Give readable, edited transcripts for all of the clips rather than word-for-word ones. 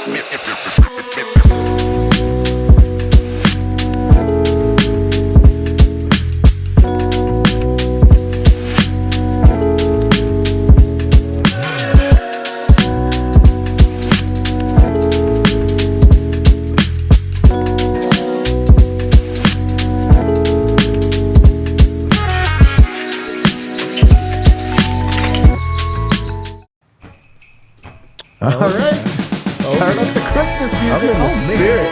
All right. Start up the Christmas music. I'm in the spirit.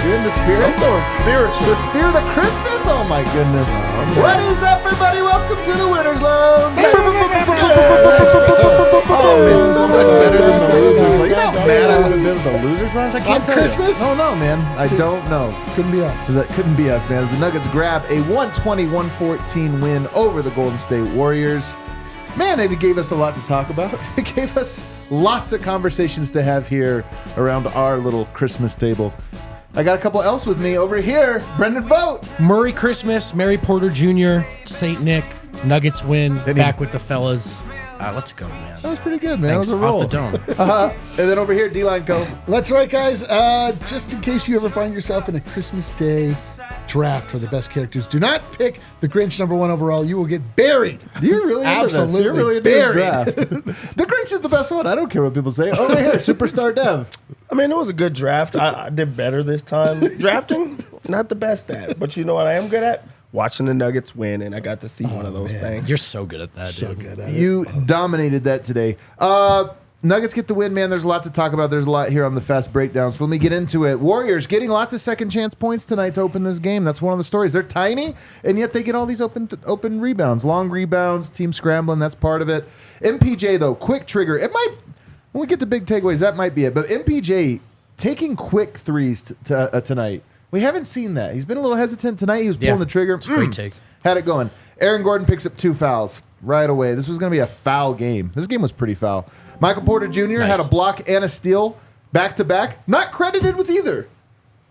You're in the spirit? I'm going spiritual. The spirit of Christmas? Oh, my goodness. What is up, everybody? Welcome to the Winner's Lounge. Oh, it's so much better than the Losers. Like, you know how mad I would have been with the Losers Lounge? I can't tell Christmas? you. Oh, no, man. I don't know. Couldn't be us. So that couldn't be us, man. As the Nuggets grab a 120-114 win over the Golden State Warriors. Man, it gave us a lot to talk about. It gave us lots of conversations to have here around our little Christmas table. I got a couple else with me over here. Brendan Vogt. Murray Christmas, Mary Porter Jr., St. Nick, Nuggets win, back with the fellas. Let's go, man. That was pretty good, man. Thanks, that was a roll. off the dome. And then over here, D-Line go. That's right, guys. Just in case you ever find yourself in a Christmas Day draft for the best characters, do not pick the Grinch #1 overall. You will get buried. You're really into Absolutely this. You're really into buried. this draft. The Grinch is the best one. I don't care what people say. Over here, Superstar Dev. I mean, it was a good draft. I did better this time. Drafting, not the best at. But you know what I am good at? Watching the Nuggets win, and I got to see one of those things. You're so good at that, So dude. good at it. You dominated that today. Nuggets get the win, man. There's a lot to talk about. There's a lot here on the fast breakdown. So let me get into it. Warriors getting lots of second chance points tonight to open this game. That's one of the stories. They're tiny, and yet they get all these open rebounds, long rebounds, team scrambling. That's part of it. MPJ, though, quick trigger. It might, when we get to big takeaways, that might be it. But MPJ taking quick threes tonight. We haven't seen that. He's been a little hesitant tonight. He was pulling the trigger. It's a great take. Had it going. Aaron Gordon picks up 2 fouls right away. This was going to be a foul game. This game was pretty foul. Michael Porter Jr. had a block and a steal back-to-back. Not credited with either.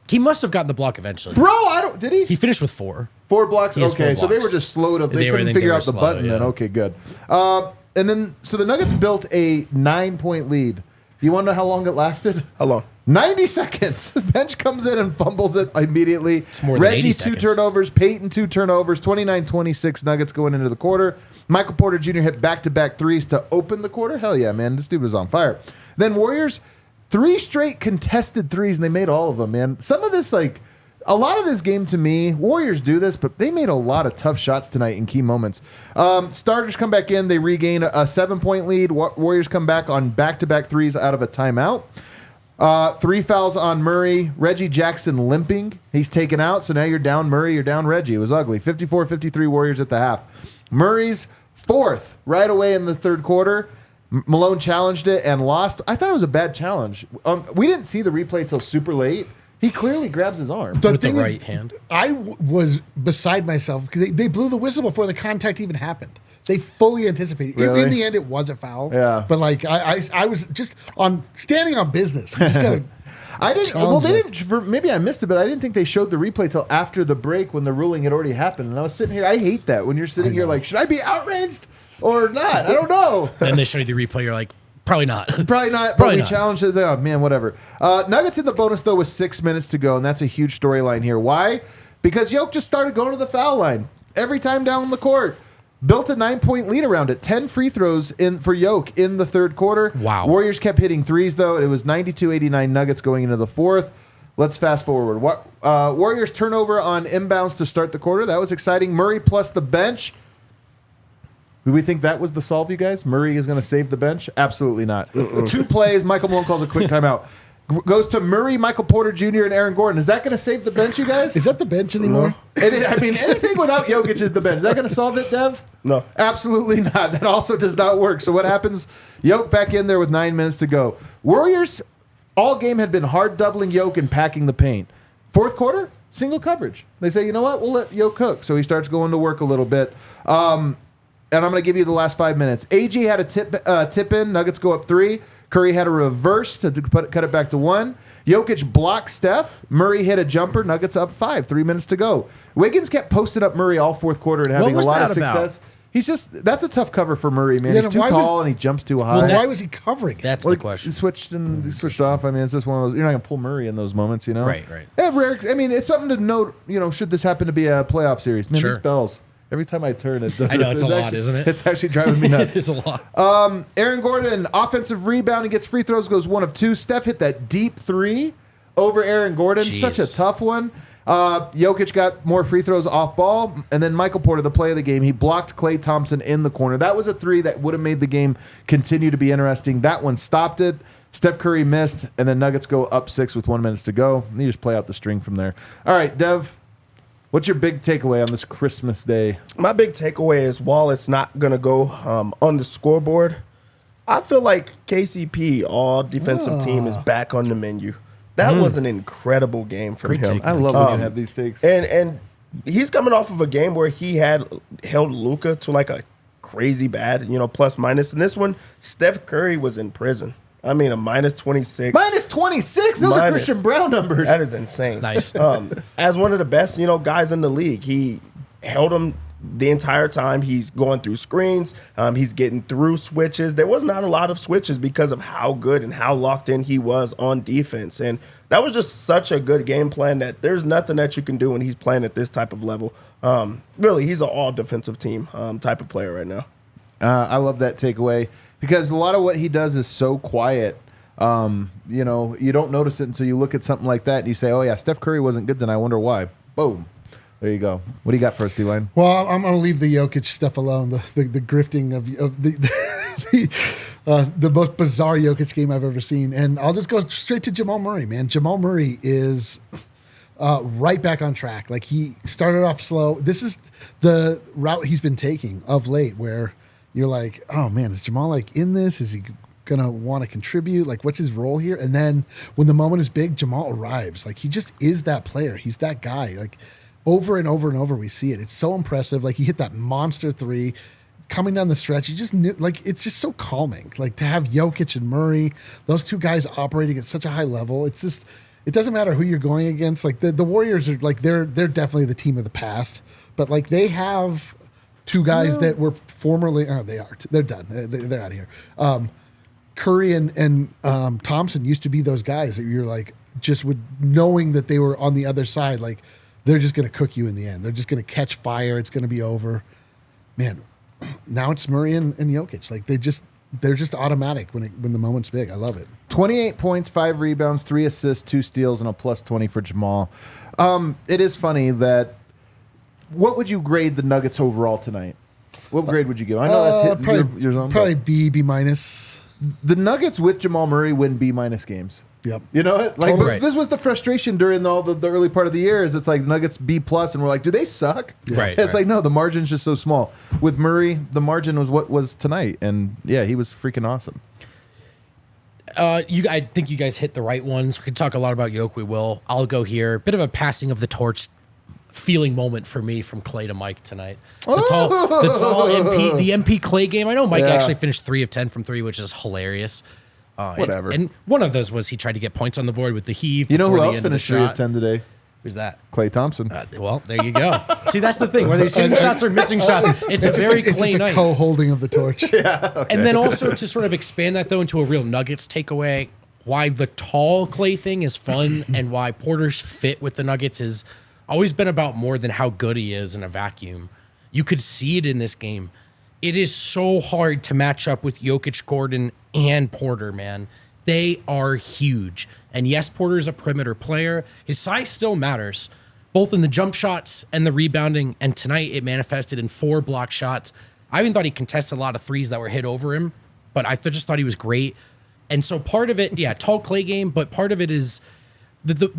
He must have gotten the block eventually. Bro, did he? He finished with 4. 4 blocks? He has Okay, 4 so they blocks. were just slow to, they couldn't think figure they out the were slow, button then. yeah. Okay, good. And then, so the Nuggets built a 9-point lead. You want to know how long it lasted? How long? 90 seconds. Bench comes in and fumbles it immediately. It's more than Reggie, 80 2 seconds. turnovers. Peyton, 2 turnovers. 29-26 Nuggets going into the quarter. Michael Porter Jr. hit back-to-back threes to open the quarter. Hell yeah, man. This dude was on fire. Then Warriors, 3 straight contested threes, and they made all of them, man. Some of this, like, a lot of this game to me, Warriors do this, but they made a lot of tough shots tonight in key moments. Starters come back in. They regain a 7-point lead. Warriors come back on back-to-back threes out of a timeout. 3 fouls on Murray. Reggie Jackson limping. He's taken out, so now you're down Murray, you're down Reggie. It was ugly. 54-53 Warriors at the half. Murray's 4th right away in the third quarter. Malone challenged it and lost. I thought it was a bad challenge. We didn't see the replay till super late. He clearly grabs his arm. With the right hand. I was beside myself because they blew the whistle before the contact even happened. They fully anticipated. Really? In the end, it was a foul. Yeah. But like I was just standing on business. I'm just gonna I didn't. Well, they didn't. Maybe I missed it, but I didn't think they showed the replay till after the break when the ruling had already happened. And I was sitting here. I hate that when you're sitting here like, should I be outraged or not? I don't know. Then they show you the replay. You're like, probably not. Probably not. Probably We not. challenged it. Oh, man, whatever. Nuggets in the bonus, though, with 6 minutes to go, and that's a huge storyline here. Why? Because Jokic just started going to the foul line every time down the court. Built a 9-point lead around it. 10 free throws in for Jokic in the third quarter. Wow. Warriors kept hitting threes, though. It was 92-89 Nuggets going into the fourth. Let's fast forward. Warriors turnover on inbounds to start the quarter. That was exciting. Murray plus the bench. Do we think that was the solve, you guys? Murray is going to save the bench? Absolutely not. 2 plays. Michael Malone calls a quick timeout. Goes to Murray, Michael Porter Jr., and Aaron Gordon. Is that going to save the bench, you guys? Is that the bench anymore? I mean, anything without Jokic is the bench. Is that going to solve it, Dev? No. Absolutely not. That also does not work. So what happens? Jokic back in there with 9 minutes to go. Warriors, all game had been hard doubling Jokic and packing the paint. Fourth quarter, single coverage. They say, you know what? We'll let Jokic cook. So he starts going to work a little bit. And I'm going to give you the last 5 minutes. AG had a tip in. Nuggets go up 3. Curry had a reverse to cut it back to 1. Jokic blocked Steph. Murray hit a jumper. Nuggets up 5. 3 minutes to go. Wiggins kept posting up Murray all fourth quarter and having a lot of success. that's a tough cover for Murray, man. Yeah, He's too why tall and he jumps too high. Well, why was he covering it? That's Well, the question. He switched off. I mean, it's just one of those. You're not gonna pull Murray in those moments, you know. Right. Yeah, rare. I mean, it's something to note. You know, should this happen to be a playoff series, man, Sure. these bells. Every time I turn it, does I know, it's a lot, actually, isn't it? It's actually driving me nuts. It's a lot. Aaron Gordon, offensive rebound and gets free throws, goes 1 of 2. Steph hit that deep 3 over Aaron Gordon. Jeez. Such a tough one. Jokic got more free throws off ball. And then Michael Porter, the play of the game, he blocked Klay Thompson in the corner. That was a 3 that would have made the game continue to be interesting. That one stopped it. Steph Curry missed, and then Nuggets go up 6 with 1 minute to go. And you just play out the string from there. All right, Dev, what's your big takeaway on this Christmas day? My big takeaway is while it's not going to go on the scoreboard, I feel like KCP, all defensive team, is back on the menu. That was an incredible game from Great him. take. I love when you have these takes. And he's coming off of a game where he had held Luka to like a crazy bad, plus minus. In this one, Steph Curry was in prison. I mean, a minus 26. Minus 26? Those are Christian Brown numbers. That is insane. Nice. As one of the best, guys in the league, he held him the entire time. He's going through screens. He's getting through switches. There was not a lot of switches because of how good and how locked in he was on defense. And that was just such a good game plan that there's nothing that you can do when he's playing at this type of level. Really, he's an all defensive team type of player right now. I love that takeaway because a lot of what he does is so quiet. You don't notice it until you look at something like that and you say, oh, yeah, Steph Curry wasn't good then. I wonder why. Boom. There you go. What do you got for us, D-Line? Well, I'm going to leave the Jokic stuff alone. The grifting of the most bizarre Jokic game I've ever seen, and I'll just go straight to Jamal Murray. Man, Jamal Murray is right back on track. Like he started off slow. This is the route he's been taking of late, where you're like, oh man, is Jamal like in this? Is he gonna want to contribute? Like, what's his role here? And then when the moment is big, Jamal arrives. Like he just is that player. He's that guy. Like. Over and over and over, we see it. It's so impressive. Like he hit that monster 3 coming down the stretch. You just knew, like, it's just so calming. Like to have Jokic and Murray, those two guys operating at such a high level. It's just, it doesn't matter who you're going against. Like the Warriors are like, they're definitely the team of the past, but like they have two guys that were formerly, they're done. They're out of here. Curry and Thompson used to be those guys that you're like, just with knowing that they were on the other side, like, they're just going to cook you in the end. They're just going to catch fire. It's going to be over. Man, now it's Murray and Jokic. Like they're just automatic when the moment's big. I love it. 28 points, 5 rebounds, 3 assists, 2 steals, and a plus 20 for Jamal. It is funny that. What would you grade the Nuggets overall tonight? What grade would you give? I know that's hitting your zone. Probably B minus. The Nuggets with Jamal Murray win B minus games. Yep. You know it? Like Right. this was the frustration during all the early part of the year is it's like Nuggets B plus and we're like, do they suck? Right, It's right. like, no, the margin's just so small. With Murray, the margin was what was tonight. And yeah, he was freaking awesome. I think you guys hit the right ones. We can talk a lot about Yoke. We will. I'll go here. Bit of a passing of the torch feeling moment for me from Clay to Mike tonight. The tall MP Clay game. I know Mike actually finished 3 of 10 from 3, which is hilarious. Whatever. And one of those was he tried to get points on the board with the heave. You know who before the else end of the finished 3 of shot. 10 today? Who's that? Klay Thompson. Well, there you go. See, that's the thing. Whether he's hitting shots or missing shots, it's a very It's Clay just a night. co-holding of the torch. And then also to sort of expand that though into a real Nuggets takeaway, why the tall Clay thing is fun and why Porter's fit with the Nuggets has always been about more than how good he is in a vacuum. You could see it in this game. It is so hard to match up with Jokic, Gordon, and Porter, man. They are huge. And yes, Porter's a perimeter player. His size still matters, both in the jump shots and the rebounding. And tonight it manifested in 4 block shots. I even thought he contested a lot of threes that were hit over him, but I just thought he was great. And so part of it, tall Clay game, but part of it is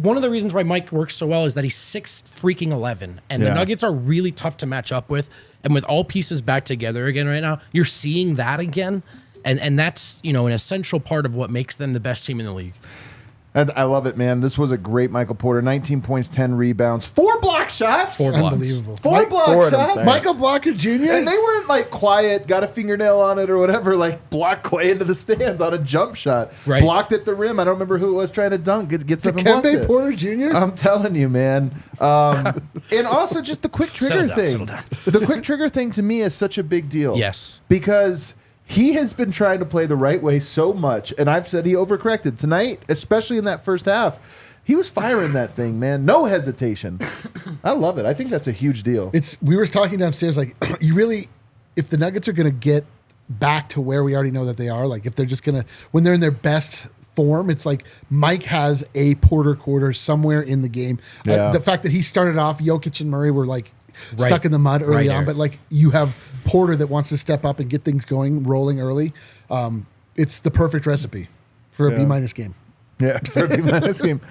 one of the reasons why Mike works so well is that he's 6'11", and the Nuggets are really tough to match up with. And with all pieces back together again right now, you're seeing that again. And that's, an essential part of what makes them the best team in the league. And I love it, man. This was a great Michael Porter. 19 points, 10 rebounds, 4 block shots? 4 blocks. Unbelievable. Four block four of them shots? things. Michael Blocker Jr. And they weren't like quiet, got a fingernail on it or whatever, like blocked Clay into the stands on a jump shot. Right. Blocked at the rim. I don't remember who it was trying to dunk. Gets up and blocked Kembe it. Porter Jr. I'm telling you, man. And also just the quick trigger Settle down. The quick trigger thing to me is such a big deal. Yes. Because he has been trying to play the right way so much, and I've said he overcorrected. Tonight, especially in that first half, he was firing that thing, man. No hesitation. I love it. I think that's a huge deal. We were talking downstairs, like, you really, if the Nuggets are going to get back to where we already know that they are, like if they're just going to, when they're in their best form, it's like Mike has a Porter quarter somewhere in the game. Yeah. The fact that he started off, Jokic and Murray were like Right. stuck in the mud early Right on, there. but like you have Porter that wants to step up and get things going, rolling early. It's the perfect recipe for a Yeah. B- game. Yeah, for a B- game.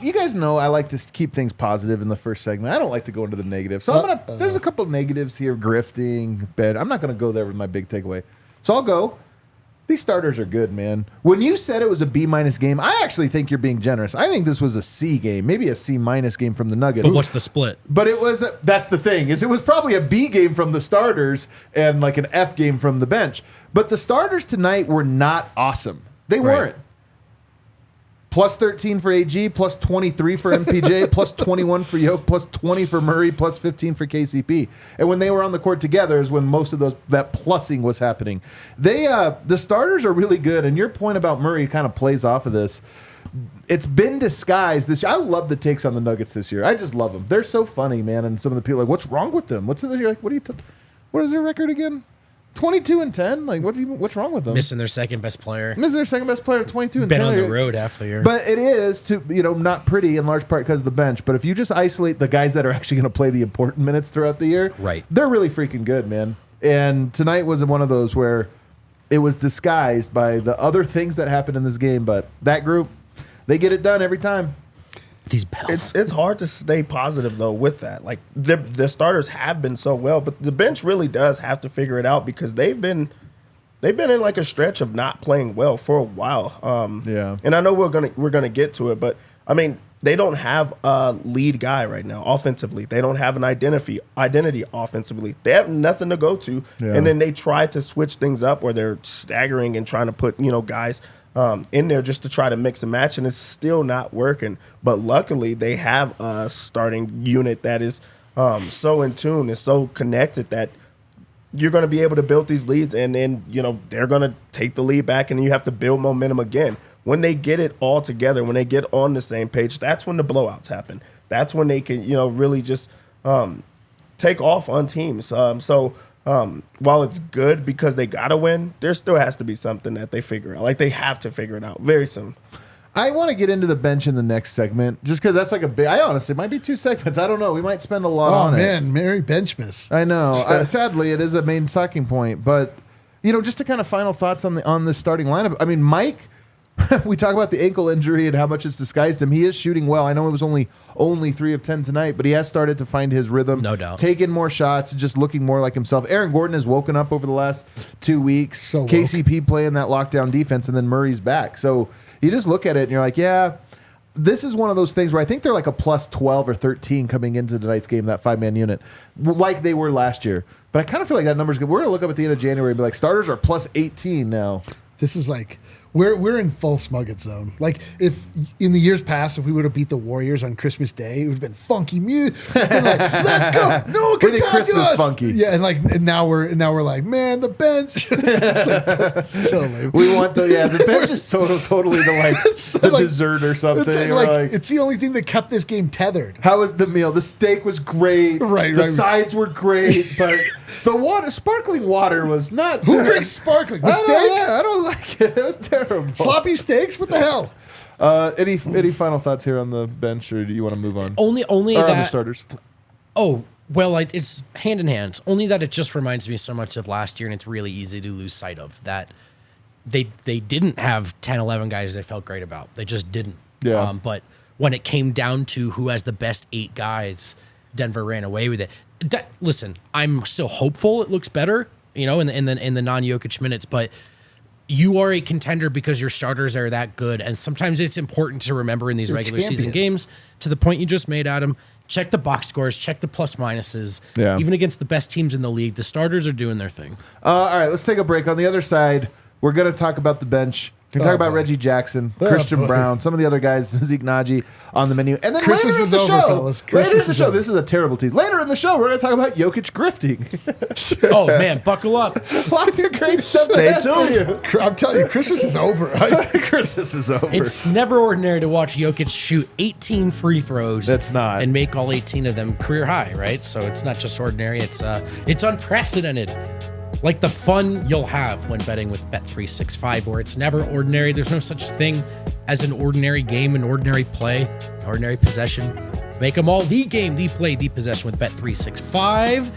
You guys know I like to keep things positive in the first segment. I don't like to go into the negative. So there's a couple negatives here, grifting, bed. I'm not going to go there with my big takeaway. So I'll go. These starters are good, man. When you said it was a B- game, I actually think you're being generous. I think this was a C game, maybe a C- game from the Nuggets. But what's the split? But it was, that's the thing, is it was probably a B game from the starters and like an F game from the bench. But the starters tonight were not awesome. They weren't. Plus 13 for AG, plus 23 for MPJ, plus 21 for Yoke, plus 20 for Murray, plus 15 for KCP. And when they were on the court together is when most of that plussing was happening. The starters are really good, and your point about Murray kind of plays off of this. It's been disguised this year. I love the takes on the Nuggets this year. I just love them. They're so funny, man. And some of the people are like, what's wrong with them? You're like, what is their record again? 22-10. Like, what's wrong with them? Missing their second best player. Missing their second best player, 22-10. Been on the road half a year. But it is not pretty in large part because of the bench. But if you just isolate the guys that are actually going to play the important minutes throughout the year, Right. they're really freaking good, man. And tonight was one of those where it was disguised by the other things that happened in this game. But that group, they get it done every time. These bells. It's hard to stay positive though with that. Like the starters have been so well, but the bench really does have to figure it out because they've been in like a stretch of not playing well for a while. Yeah. And I know we're gonna get to it, but I mean they don't have a lead guy right now offensively. They don't have an identity offensively. They have nothing to go to, Yeah. and then they try to switch things up where they're staggering and trying to put guys in there just to try to mix and match, and it's still not working. But luckily, they have a starting unit that is so in tune, is so connected that you're going to be able to build these leads, and then they're going to take the lead back, and you have to build momentum again. When they get it all together, when they get on the same page, that's when the blowouts happen. That's when they can really just take off on teams. While it's good because they got to win, there still has to be something that they figure out. Like, they have to figure it out very soon. I want to get into the bench in the next segment just because that's like a big. I honestly, it might be 2 segments. I don't know. We might spend a lot on it. Oh, man. Mary Benchmas. I know. Sadly, it is a main talking point. But, just to kind of final thoughts on the starting lineup. I mean, Mike, we talk about the ankle injury and how much it's disguised him. He is shooting well. I know it was only 3 of 10 tonight, but he has started to find his rhythm. No doubt. Taking more shots, just looking more like himself. Aaron Gordon has woken up over the last 2 weeks. So woke. KCP playing that lockdown defense, and then Murray's back. So you just look at it and you're like, yeah, this is one of those things where I think they're like a plus 12 or 13 coming into tonight's game, that 5-man unit, like they were last year. But I kind of feel like that number's good. We're going to look up at the end of January and be like, starters are plus 18 now. This is like we're in full Smuggets zone. Like if in the years past, if we would have beat the Warriors on Christmas Day, it would have been funky music. Like, let's go! No one can We did talk Christmas to us. funky. Yeah, and now we're like, man, the bench. It's like, so lame. We want the bench is totally the like- dessert or something. It's Or like it's the only thing that kept this game tethered. how was the meal? The steak was great. Right, The right. sides were great, but the sparkling water was not. Who drinks sparkling? With I don't, steak? yeah, I don't like it. It was terrible. Sloppy steaks? What the hell? Any final thoughts here on the bench, or do you want to move on? Only or on the that. starters. Oh, well, it's hand in hand. Only that it just reminds me so much of last year, and it's really easy to lose sight of that. They didn't have 10, 11 guys they felt great about. They just didn't. Yeah. But when it came down to who has the best 8 guys, Denver ran away with it. Listen, I'm still hopeful it looks better, in the non-Jokic minutes, but you are a contender because your starters are that good. And sometimes it's important to remember in these regular season games, to the point you just made, Adam, check the box scores, check the plus minuses. Yeah. Even against the best teams in the league, the starters are doing their thing. All right, let's take a break. On the other side, we're going to talk about the bench. We can talk about Reggie Jackson, Christian Braun, some of the other guys, Zeke Naji on the menu. And then Christmas later in is the over, show, fellas. later in Christmas the is show, over. this is a terrible tease. Later in the show, we're going to talk about Jokic grifting. Oh, man, buckle up. Lots of great stuff. Stay ahead for tuned. you. I'm telling you, Christmas is over. Christmas is over. It's never ordinary to watch Jokic shoot 18 free throws. That's not. And make all 18 of them career high, right? So it's not just ordinary. It's unprecedented. Like the fun you'll have when betting with Bet365, where it's never ordinary. There's no such thing as an ordinary game, an ordinary play, an ordinary possession. Make them all the game, the play, the possession with Bet365.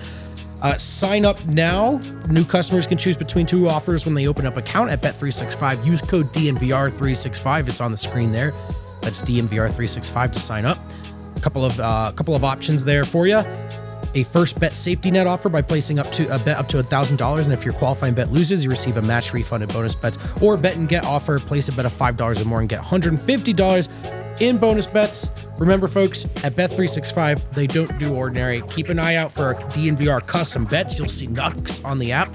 Sign up now. New customers can choose between two offers when they open up an account at Bet365. Use code DNVR365. It's on the screen there. That's DNVR365 to sign up. A couple of options there for you. A first bet safety net offer by placing up to a bet up to $1,000, and if your qualifying bet loses, you receive a match refund and bonus bets. Or bet and get offer, place a bet of $5 or more and get $150 in bonus bets. Remember, folks, at Bet365, they don't do ordinary. Keep an eye out for our DNVR custom bets. You'll see Nux on the app.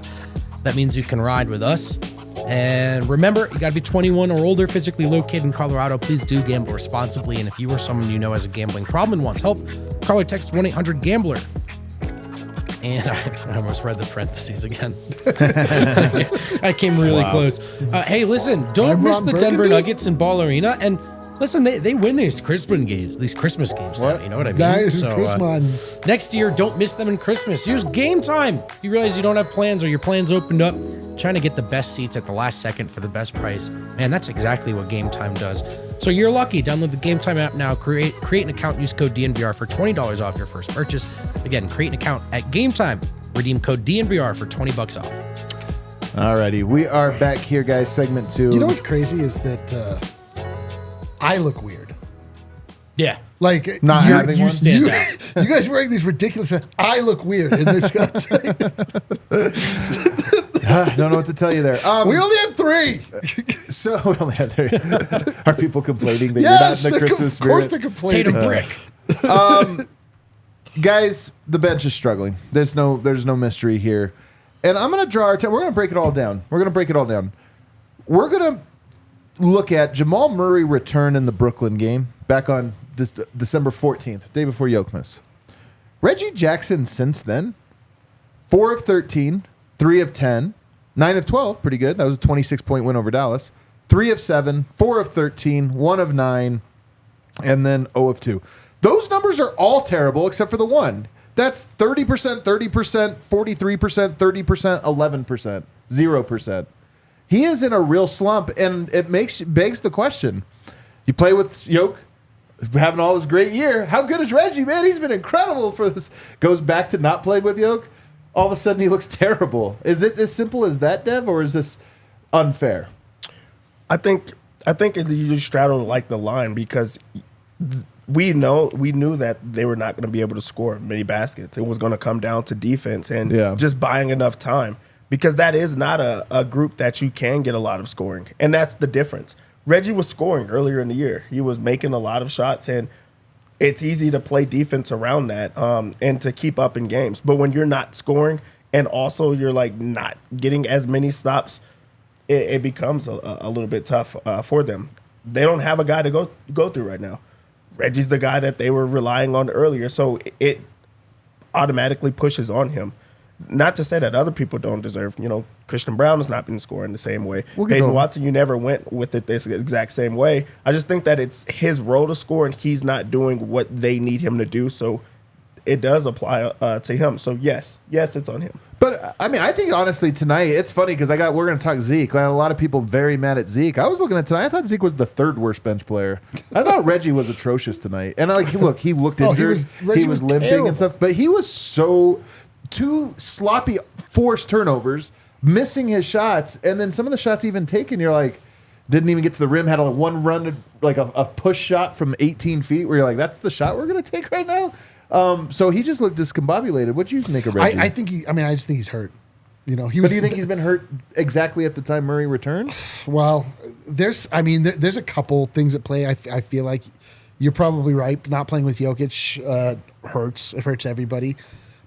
That means you can ride with us. And remember, you got to be 21 or older, physically located in Colorado. Please do gamble responsibly. And if you or someone you know has a gambling problem and wants help, call or text 1-800-GAMBLER. And I almost read the parentheses again. I came really close. Hey, listen, don't miss the Denver Nuggets in Ball Arena. And listen, they win these Christmas games. Now, you know what I mean? Nice, So Christmas. next year, don't miss them in Christmas. Use Game Time. If you realize you don't have plans or your plans opened up, trying to get the best seats at the last second for the best price. Man, that's exactly what Game Time does. So you're lucky. Download the Game Time app now. Create an account. Use code DNVR for $20 off your first purchase. Again, create an account at Game Time. Redeem code DNVR for $20 off. Alrighty, we are back here, guys. Segment 2. You know what's crazy is that I look weird. Yeah. Like Not you're- having you, one? Stand you, out. you guys wearing these ridiculous. I look weird in this context. I don't know what to tell you there. We only had 3. So we only had there. Are people complaining that Yes, you're not in the Christmas of course spirit? they're complaining. Tatum Brick. Guys, the bench is struggling. There's no mystery here. And I'm going to draw our we're going to break it all down. We're going to look at Jamal Murray return in the Brooklyn game back on December 14th, day before Yokmas. Reggie Jackson since then, 4 of 13, 3 of 10, 9 of 12, pretty good. That was a 26-point win over Dallas. 3 of 7, 4 of 13, 1 of 9, and then 0 of 2. Those numbers are all terrible except for the one. That's 30%, 30%, 43%, 30%, 11%, 0%. He is in a real slump, and it begs the question. You play with Yoke, having all this great year. How good is Reggie, man? He's been incredible for this. Goes back to not playing with Yoke. All of a sudden, he looks terrible. Is it as simple as that, Dev, or is this unfair? I think you just straddle like the line because we knew that they were not going to be able to score many baskets. It was going to come down to defense and just buying enough time because that is not a group that you can get a lot of scoring. And that's the difference. Reggie was scoring earlier in the year. He was making a lot of shots, and it's easy to play defense around that and to keep up in games. But when you're not scoring and also you're like not getting as many stops, it becomes a little bit tough for them. They don't have a guy to go through right now. Reggie's the guy that they were relying on earlier, so it automatically pushes on him. Not to say that other people don't deserve. Christian Braun has not been scoring the same way. Peyton Watson, you never went with it this exact same way. I just think that it's his role to score, and he's not doing what they need him to do, so it does apply to him. So, yes, it's on him. But, I mean, I think, honestly, tonight, it's funny because we're going to talk Zeke. I had a lot of people very mad at Zeke. I was looking at tonight. I thought Zeke was the 3rd worst bench player. I thought Reggie was atrocious tonight. And, he looked injured. He was limping terrible. and stuff. But he was too sloppy, forced turnovers, missing his shots. And then some of the shots even taken, you're like, didn't even get to the rim, had one run, like a push shot from 18 feet where you're like, that's the shot we're going to take right now? So he just looked discombobulated. What do you think of Reggie? I just think he's hurt. He But was. do you think he's been hurt exactly at the time Murray returned? Well, there's a couple things at play. I feel like you're probably right. Not playing with Jokic hurts. It hurts everybody.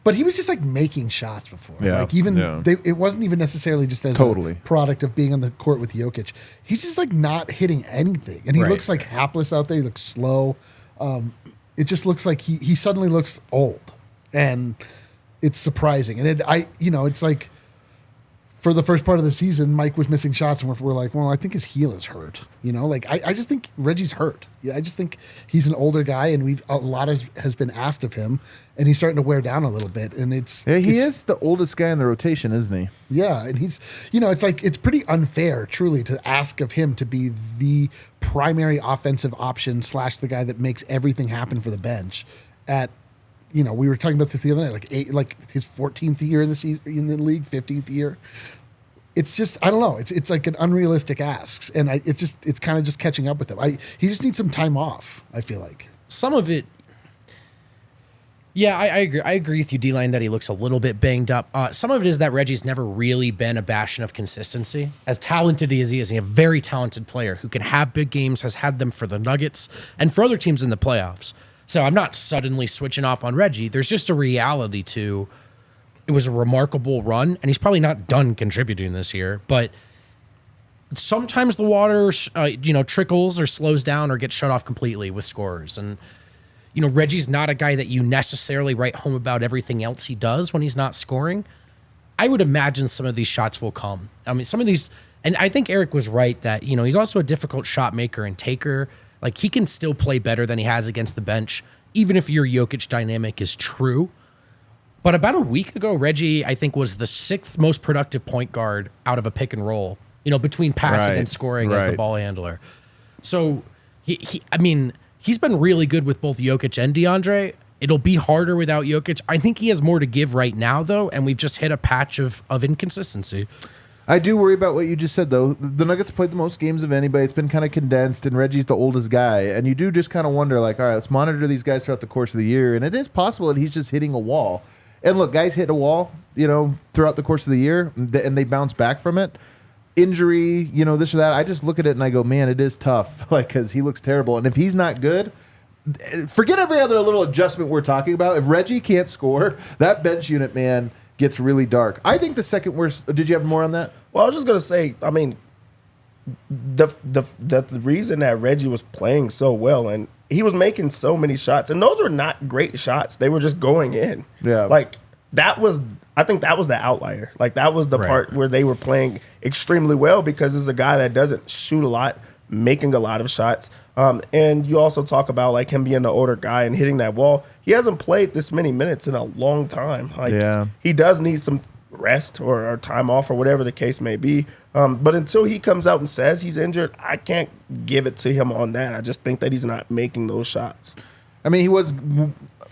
But he was just like making shots before. Yeah, Like even yeah. it wasn't even necessarily just as Totally. a product of being on the court with Jokic. He's just like not hitting anything, and he Right. looks like hapless out there. He looks slow. It just looks like he suddenly looks old, and it's surprising. And it's like. For the first part of the season, Mike was missing shots, and we're like, well, I think his heel is hurt. I just think Reggie's hurt. Yeah, I just think he's an older guy, and a lot has been asked of him, and he's starting to wear down a little bit. And He is the oldest guy in the rotation, isn't he? yeah, and he's it's pretty unfair, truly, to ask of him to be the primary offensive option / the guy that makes everything happen for the bench. We were talking about this the other night, like his 14th year in the league, 15th year. It's just, I don't know. It's like an unrealistic ask, and it's kind of just catching up with him. He just needs some time off, I feel like. Some of it, yeah, I agree. I agree with you, D-Line, that he looks a little bit banged up. Some of it is that Reggie's never really been a bastion of consistency. As talented as he is, he's a very talented player who can have big games, has had them for the Nuggets and for other teams in the playoffs. So I'm not suddenly switching off on Reggie. There's just a reality to it was a remarkable run, and he's probably not done contributing this year. But sometimes the water, trickles or slows down or gets shut off completely with scorers. And, Reggie's not a guy that you necessarily write home about everything else he does when he's not scoring. I would imagine some of these shots will come. I mean, some of these, and I think Eric was right that, he's also a difficult shot maker and taker. Like, he can still play better than he has against the bench, even if your Jokic dynamic is true. But about a week ago, Reggie, I think, was the 6th most productive point guard out of a pick and roll, between passing and scoring as the ball handler. So, he's been really good with both Jokic and DeAndre. It'll be harder without Jokic. I think he has more to give right now, though, and we've just hit a patch of inconsistency. I do worry about what you just said, though. The Nuggets played the most games of anybody. It's been kind of condensed, and Reggie's the oldest guy. And you do just kind of wonder, like, all right, let's monitor these guys throughout the course of the year. And it is possible that he's just hitting a wall. And look, guys hit a wall, throughout the course of the year, and they bounce back from it. Injury, this or that. I just look at it and I go, man, it is tough, because he looks terrible. And if he's not good, forget every other little adjustment we're talking about. If Reggie can't score, that bench unit, man, gets really dark. I think the second worst. Did you have more on that? Well, I was just gonna say, I mean, the reason that Reggie was playing so well and he was making so many shots, and those were not great shots. They were just going in. Yeah. Like I think that was the outlier. Like that was the part where they were playing extremely well because it's a guy that doesn't shoot a lot, making a lot of shots. And you also talk about like him being the older guy and hitting that wall. He hasn't played this many minutes in a long time. Like he does need some rest or time off or whatever the case may be. But until he comes out and says he's injured, I can't give it to him on that. I just think that he's not making those shots. I mean, he was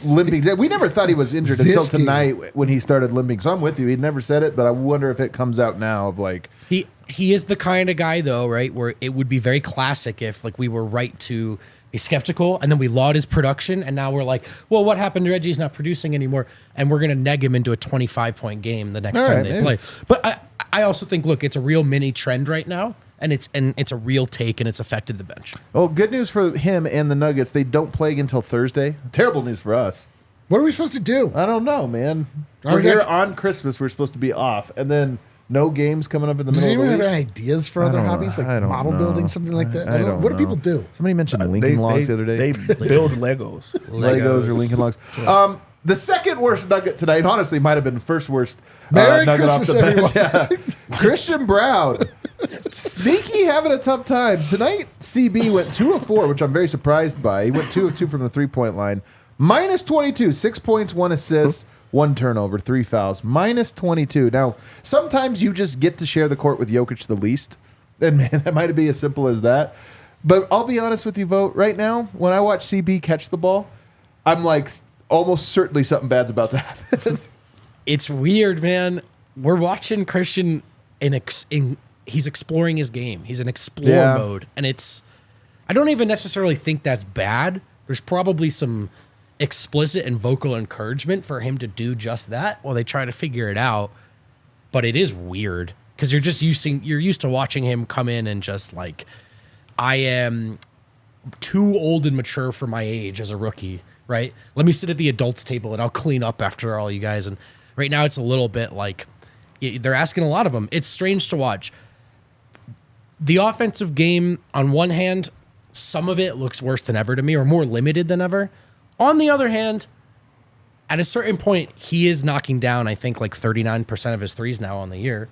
limping. We never thought he was injured until tonight when he started limping. So I'm with you. He never said it, but I wonder if it comes out now of like... He is the kind of guy, though, right, where it would be very classic if like we were right to be skeptical and then we laud his production and now we're like, well, what happened to Reggie's not producing anymore? And we're going to neg him into a 25-point game the next time they play. But I also think, look, it's a real mini trend right now. And it's a real take, and it's affected the bench. Oh, good news for him and the Nuggets. They don't play until Thursday. Terrible news for us. What are we supposed to do? I don't know, man. We're here on Christmas. We're supposed to be off. And then no games coming up in the middle of the week. Does anyone have any ideas for other hobbies, like model building, something like that? I don't what do people do? Somebody mentioned Lincoln Logs the other day. They build Legos. Legos or Lincoln Logs. The second worst Nugget tonight, honestly, might have been the first worst Merry Nugget Christmas, off the bench. everyone. Yeah. Christian Braun. Sneaky having a tough time. Tonight, CB went 2 of 4, which I'm very surprised by. He went 2 of 2 from the three-point line. Minus 22, 6 points, 1 assist, 1 turnover, 3 fouls. Minus 22. Now, sometimes you just get to share the court with Jokic the least. And man, that might be as simple as that. But I'll be honest with you, Vogt. Right now, when I watch CB catch the ball, I'm like almost certainly something bad's about to happen. It's weird, man. We're watching Christian he's exploring his game. He's in explore mode. And I don't even necessarily think that's bad. There's probably some explicit and vocal encouragement for him to do just that while they try to figure it out. but it is weird because you're used to watching him come in and just like, I am too old and mature for my age as a rookie, right? Let me sit at the adults table and I'll clean up after all you guys. And right now it's a little bit like they're asking a lot of him. It's strange to watch. The offensive game, on one hand, some of it looks worse than ever to me, or more limited than ever. On the other hand, at a certain point, he is knocking down, I think, like 39% of his threes now on the year.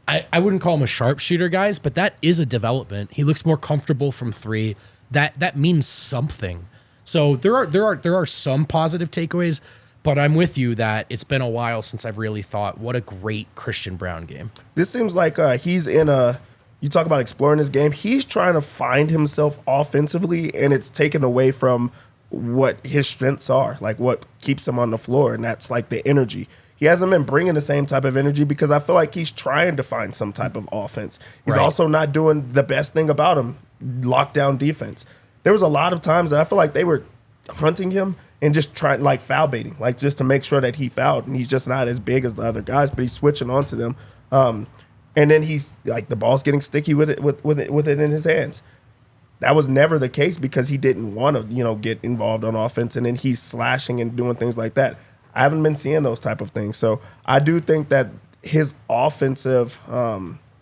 I wouldn't call him a sharpshooter, guys, but that is a development. He looks more comfortable from three. That means something. So there are some positive takeaways, but I'm with you that it's been a while since I've really thought, what a great Christian Braun game. This seems like he's in a. You talk about exploring his game. He's trying to find himself offensively, and it's taken away from what his strengths are, like what keeps him on the floor, and that's like the energy. He hasn't been bringing the same type of energy because I feel like he's trying to find some type of offense. He's also not doing the best thing about him, lockdown defense. There was a lot of times that I feel like they were hunting him and just trying, like foul baiting, like just to make sure that he fouled, and he's just not as big as the other guys, but he's switching onto them. And then he's like the ball's getting sticky with it in his hands. That was never the case because he didn't want to, get involved on offense, and then he's slashing and doing things like that. I haven't been seeing those type of things. So I do think that his offensive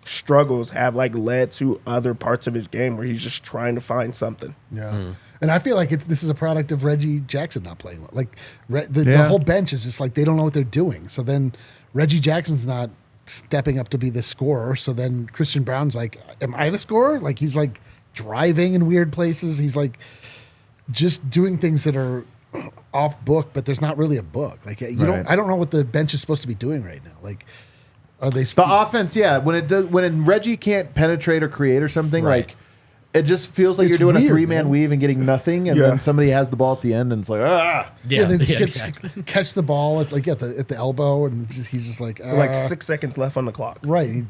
struggles have like led to other parts of his game where he's just trying to find something. Yeah. And I feel like this is a product of Reggie Jackson not playing well. Like the whole bench is just like they don't know what they're doing. So then Reggie Jackson's not stepping up to be the scorer. So then Christian Braun's like, am I the scorer? Like he's like driving in weird places. He's like just doing things that are off book, but there's not really a book. Like I don't know what the bench is supposed to be doing right now. Like are they the offense? Yeah, when Reggie can't penetrate or create or something, like it just feels like you're doing weird, a three-man weave and getting nothing, and then somebody has the ball at the end, and it's like catch the ball at the elbow, and he's just like 6 seconds left on the clock. Right.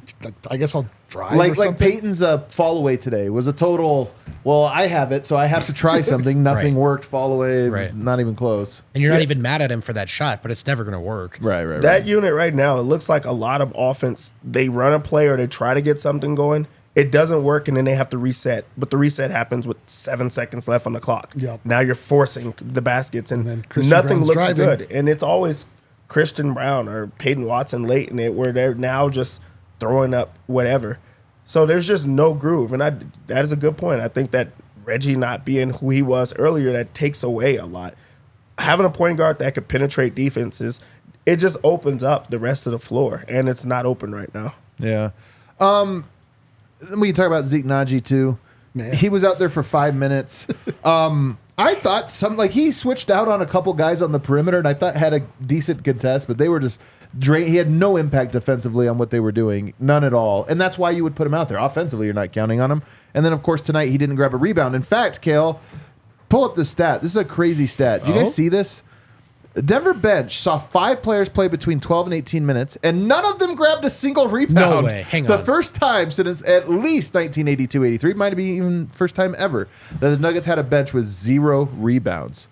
I guess I'll drive. Like Peyton's fall away today was a total. Well, I have it, so I have to try something. Nothing worked. Fall away, not even close. And you're not even mad at him for that shot, but it's never going to work. Right. That unit right now, it looks like a lot of offense. They run a play or they try to get something going. It doesn't work, and then they have to reset. But the reset happens with 7 seconds left on the clock. Yep. Now you're forcing the baskets, and nothing Brown's looks driving. good. And it's always Christian Braun or Peyton Watson late in it where they're now just throwing up whatever. So there's just no groove. And that is a good point. I think that Reggie not being who he was earlier, that takes away a lot. Having a point guard that could penetrate defenses, it just opens up the rest of the floor, and it's not open right now. Yeah. We can talk about Zeke Naji too. Man. He was out there for 5 minutes. I thought he switched out on a couple guys on the perimeter, and I thought had a decent contest, but they were just he had no impact defensively on what they were doing, none at all. And that's why you would put him out there. Offensively, you're not counting on him. And then, of course, tonight he didn't grab a rebound. In fact, Kale, pull up this stat. This is a crazy stat. Do you guys see this? The Denver bench saw 5 players play between 12 and 18 minutes, and none of them grabbed a single rebound. No way. Hang on. The first time since at least 1982-83, might be even first time ever, that the Nuggets had a bench with 0 rebounds.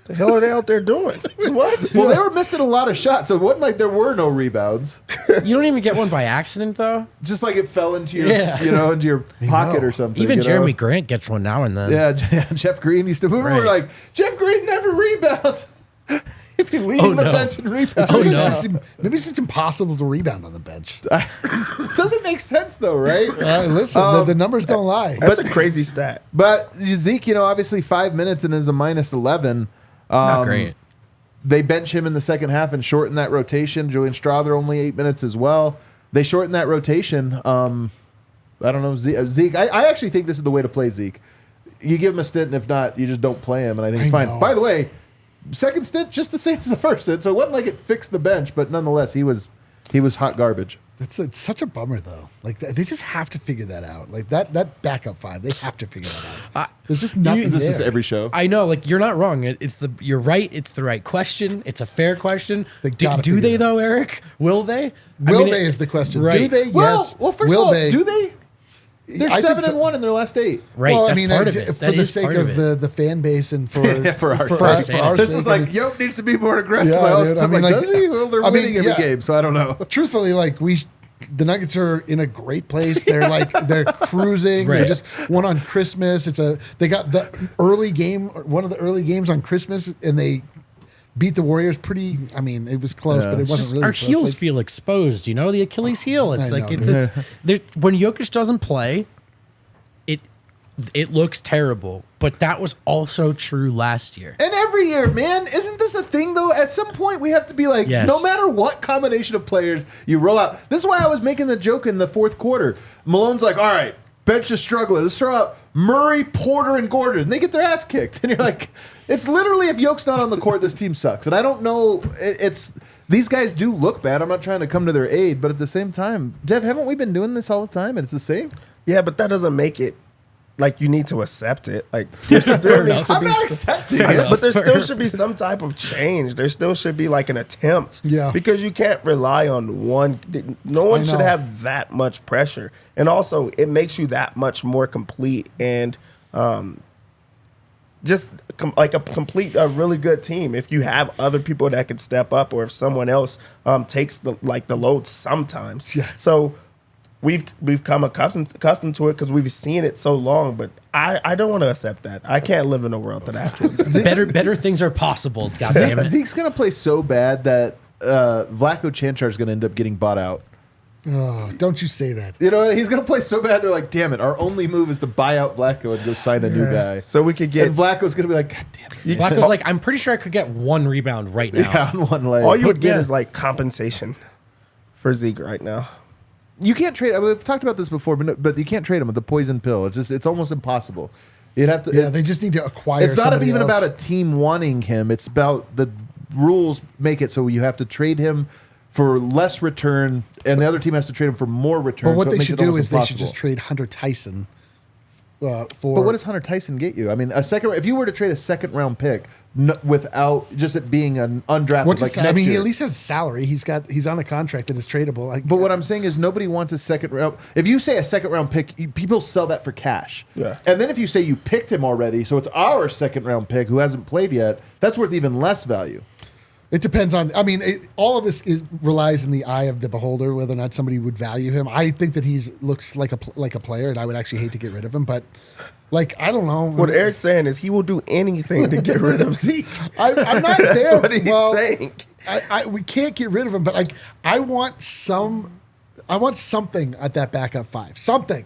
The hell are they out there doing? What? Well, they were missing a lot of shots, so it wasn't like there were no rebounds. You don't even get one by accident, though? Just like it fell into your, into your pocket or something. Even Jeremy Grant gets one now and then. Yeah, Jeff Green used to. We were like, Jeff Green never rebounds. If you leave the bench and rebound. Maybe it's just impossible to rebound on the bench. Doesn't make sense, though, right? Listen, the numbers don't lie. That's a crazy stat. But Zeke, obviously 5 minutes and is a minus 11. Not great. They bench him in the second half and shorten that rotation. Julian Strawther only 8 minutes as well. They shorten that rotation. I don't know, Zeke. I actually think this is the way to play Zeke. You give him a stint, and if not, you just don't play him, and I think it's fine. By the way, second stint just the same as the first stint, so it wasn't like it fixed the bench, but nonetheless, he was hot garbage. It's such a bummer, though. Like they just have to figure that out. Like that backup 5, they have to figure that out. There's just nothing. This is every show. I know, like you're not wrong. You're right. It's the right question. It's a fair question. Do they though, Eric? Will they? Will they is the question. Right. Do they? Well, Yes. well, first of all, do they? They're I think 7-1 in their last 8. Right. Well, that's I mean, part of it. for That the is sake part of the fan base and for For our us, sake. for our This sake, is I like, mean, Yoke needs to be more aggressive. Yeah, I was dude, like, I mean, like, does he? Well, they're I mean, winning every yeah. game, so I don't know. truthfully, like the Nuggets are in a great place. They're they're cruising. They Right. just won on Christmas. They got the early game, one of the early games on Christmas, and they beat the Warriors pretty. I mean, it was close, but it wasn't Just really. our close. heels Like, feel exposed, the Achilles heel. It's I like know, it's when Jokic doesn't play, it looks terrible. But that was also true last year. And every year, man, isn't this a thing though? At some point, we have to be like, Yes. no matter what combination of players you roll out. This is why I was making the joke in the fourth quarter. Malone's like, all right, bench is struggling. Let's throw out Murray, Porter, and Gordon. And they get their ass kicked. And you're like, it's literally if Yoke's not on the court, this team sucks. And I don't know. It's these guys do look bad. I'm not trying to come to their aid, but at the same time, Dev, haven't we been doing this all the time? And it's the same. Yeah, but that doesn't make it like you need to accept it. Like there still needs to I'm be not some- accepting Fair it. enough. but there still should be some type of change. There still should be like an attempt. Yeah. Because you can't rely on one. No one I should know. have that much pressure. And also, it makes you that much more complete and like a really good team. If you have other people that can step up, or if someone else takes the load sometimes. Yeah. So we've come accustomed to it because we've seen it so long, but I don't want to accept that. I can't live in a world that I have to accept. better things are possible. God damn it. Zeke's going to play so bad that Vlatko Chanchar is going to end up getting bought out. oh, don't you say that? You know, he's going to play so bad, they're like, damn it, our only move is to buy out Vlatko and go sign a new guy. So we could get And Vlatko's going to be like, God damn it. Flacco's like, I'm pretty sure I could get one rebound right now. Yeah, on one leg. all you would But get yeah. is like compensation for Zeke right now. You can't trade. I mean, we've talked about this before, but you can't trade him with the poison pill. It's almost impossible. You'd have to. Yeah, they just need to acquire. It's not somebody even else. about a team wanting him. It's about the rules make it so you have to trade him for less return, and the other team has to trade him for more return. But what so it they makes should it do almost is they should impossible. just trade Hunter Tyson for. But what does Hunter Tyson get you? I mean, a second. If you were to trade a second round pick without just it being an undrafted, What's like his, I mean, next he year. at least has salary. He's on a contract that is tradable. Like, But what I'm saying is nobody wants a second round. If you say a second round pick, people sell that for cash. Yeah. And then if you say you picked him already, so it's our second round pick who hasn't played yet, that's worth even less value. it depends on. I mean, all of this relies in the eye of the beholder whether or not somebody would value him. I think that looks like a player, and I would actually hate to get rid of him. But like, I don't know. What Eric's saying is he will do anything to get rid of Zeke. I'm not That's there. what he's Well, saying. we can't get rid of him, but like, I want something at that backup five. Something.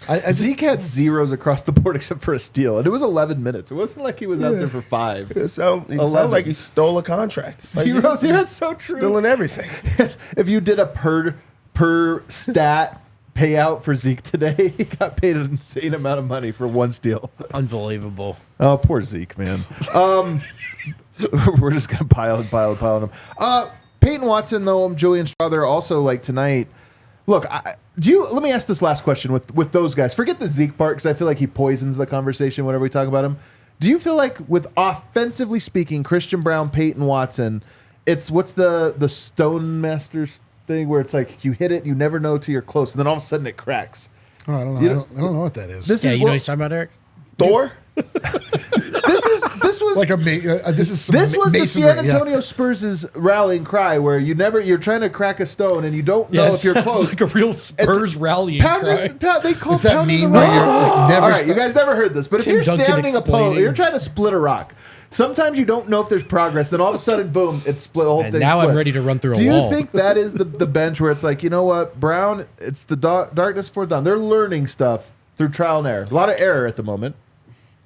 I just, Zeke had zeros across the board except for a steal, and it was 11 minutes. It wasn't like he was out there for 5. It sounds 11. like he stole a contract. Like, Zeros, he's yeah, that's so true. stealing everything. If you did a per stat payout for Zeke today, he got paid an insane amount of money for one steal. Unbelievable. Oh, poor Zeke, man. We're just gonna pile on him. Peyton Watson, though, Julian Strother, also like tonight. Look, let me ask this last question with those guys. Forget the Zeke part because I feel like he poisons the conversation whenever we talk about him. Do you feel like, with offensively speaking, Christian Braun, Peyton Watson, it's what's the Stone Masters thing where it's like you hit it, you never know till you're close, and then all of a sudden it cracks. oh, I don't know. You I know- don't know what that is. This Yeah, is you know what- what he's talking about, Eric? Thor? this was like this is some This was the masonry, San Antonio Spurs' rallying cry, where you're trying to crack a stone and you don't know if you're close. Like a real Spurs rallying cry. They call Is that pounding mean the where you're rock. like never? All right, you guys never heard this, but Tim if you're Duncan standing a pole, explaining. you're trying to split a rock. Sometimes you don't know if there's progress. Then all of a sudden, boom, it's split. The whole And thing now I'm splits. ready to run through a Do you wall. think that is the bench where it's like, you know what, Brown? It's the darkness before dawn. They're learning stuff through trial and error. A lot of error at the moment.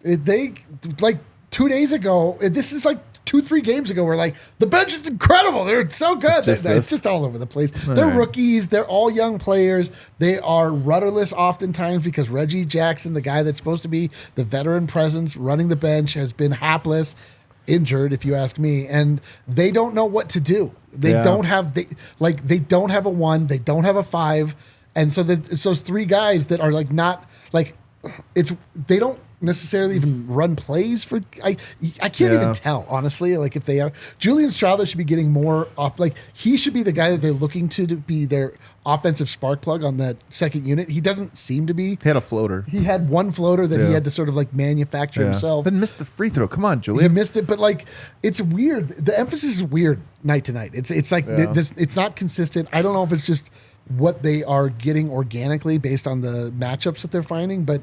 They like 2 days ago. This is like 2-3 games ago. We're like, the bench is incredible. They're so good. Just It's this. just all over the place. They're right. rookies. They're all young players. They are rudderless oftentimes because Reggie Jackson, the guy that's supposed to be the veteran presence running the bench, has been hapless, injured, if you ask me, and they don't know what to do. They Yeah. don't have they don't have a 1. They don't have a 5, and so it's those 3 guys that are like not like. they don't necessarily even run plays for. I can't even tell, honestly. Like, if they are, Julian Strouder should be getting more off. Like, he should be the guy that they're looking to be their offensive spark plug on that second unit. He doesn't seem to be. He had a floater. He had one floater that he had to sort of like manufacture himself. Then missed the free throw. Come on, Julian. He missed it, but like, it's weird. The emphasis is weird night to night. It's like it's not consistent. I don't know if it's just what they are getting organically based on the matchups that they're finding, but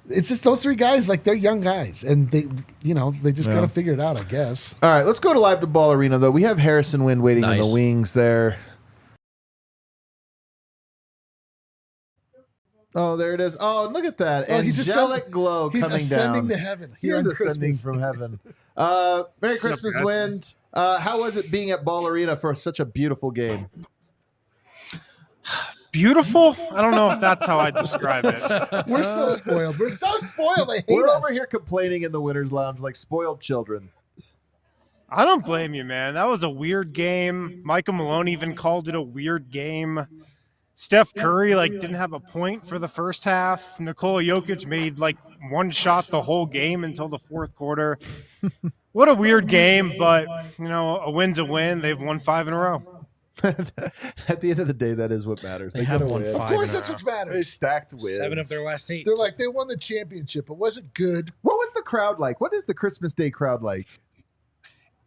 it's just those three guys, like, they're young guys, and they just got to figure it out, I guess. All right, let's go to Live to Ball Arena, though. We have Harrison Wind waiting in the wings there. Oh, there it is. Oh, look at that. Angelic glow coming down. He's ascending to heaven. He is ascending from heaven. Merry Christmas, Wind. How was it being at Ball Arena for such a beautiful game? Beautiful? I don't know if that's how I describe it. We're so spoiled. We're so spoiled. I hate We're us. over here complaining in the Winners Lounge like spoiled children. I don't blame you, man. That was a weird game. Michael Malone even called it a weird game. Steph Curry didn't have a point for the first half. Nikola Jokic made one shot the whole game until the fourth quarter. What a weird game, but a win's a win. They've won 5 in a row. At the end of the day, that is what matters. They have won 5. Of course, that's what matters. They stacked wins. 7 of their last 8. They're like, they won the championship. It wasn't good. What was the crowd like? What is the Christmas Day crowd like?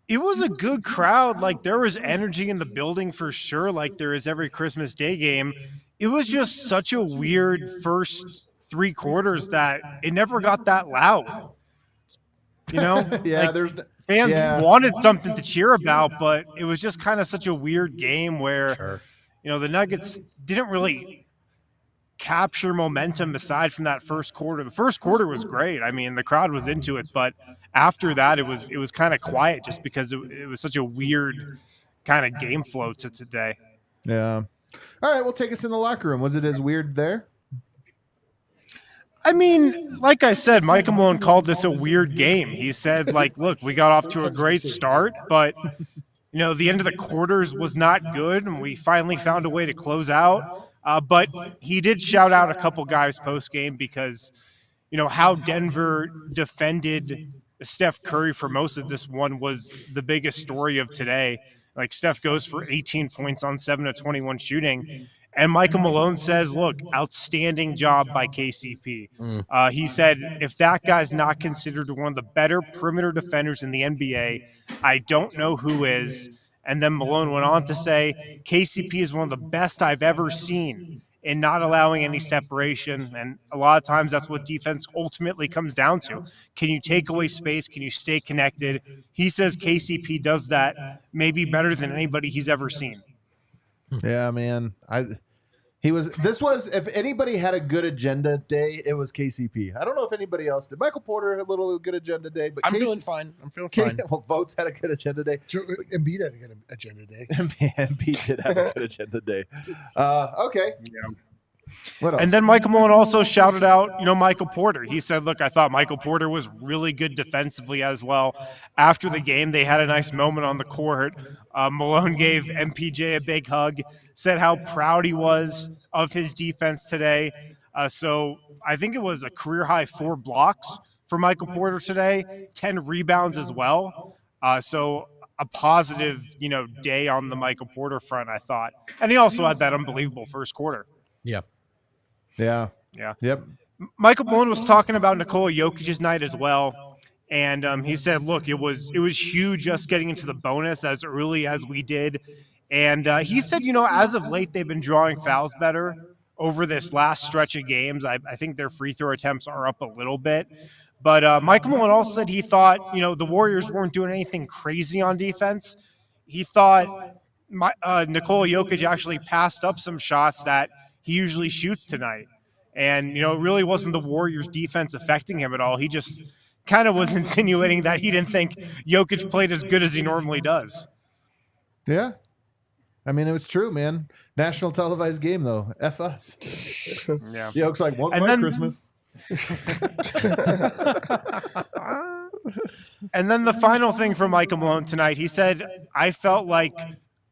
It was a good crowd. There was energy in the building for sure, like there is every Christmas Day game. It was just such a weird first 3 quarters that it never got that loud. Fans wanted something to cheer about, but it was just kind of such a weird game where, the Nuggets didn't really capture momentum aside from that first quarter. The first quarter was great. I mean, the crowd was into it, but after that, it was kind of quiet just because it was such a weird kind of game flow to today. Yeah. All right, well, take us in the locker room. Was it as weird there? I mean, like I said, Michael Malone called this a weird game. He said, look, we got off to a great start, but, the end of the quarters was not good, and we finally found a way to close out. But he did shout out a couple guys post-game because, how Denver defended Steph Curry for most of this one was the biggest story of today. Steph goes for 18 points on 7 of 21 shooting. And Michael Malone says, look, outstanding job by KCP. He said, if that guy's not considered one of the better perimeter defenders in the NBA, I don't know who is. And then Malone went on to say, KCP is one of the best I've ever seen in not allowing any separation. And a lot of times that's what defense ultimately comes down to. Can you take away space? Can you stay connected? He says KCP does that maybe better than anybody he's ever seen. Yeah, man. If anybody had a good agenda day, it was KCP. I don't know if anybody else did. Michael Porter had a little good agenda day, but I'm feeling fine. Well, Vogt had a good agenda day. Embiid had a good agenda day. Embiid did have a good agenda day. Okay. Yeah. What else? And then Michael Malone also shouted out, Michael Porter. He said, look, I thought Michael Porter was really good defensively as well. After the game, they had a nice moment on the court. Malone gave MPJ a big hug, said how proud he was of his defense today. So I think it was a career-high 4 blocks for Michael Porter today, 10 rebounds as well. So a positive, day on the Michael Porter front, I thought. And he also had that unbelievable first quarter. Yeah. Yeah. Yep. Michael Malone was talking about Nikola Jokic's night as well. And he said, look, it was huge just getting into the bonus as early as we did. And he said, as of late, they've been drawing fouls better over this last stretch of games. I think their free throw attempts are up a little bit. But Michael Malone also said he thought, the Warriors weren't doing anything crazy on defense. He thought Nikola Jokic actually passed up some shots that he usually shoots tonight. And, it really wasn't the Warriors' defense affecting him at all. He just kind of was insinuating that he didn't think Jokic played as good as he normally does. Yeah. I mean, it was true, man. National televised game, though. F us. Yeah. Joke's like, one Christmas. And then the final thing from Michael Malone tonight, he said, I felt like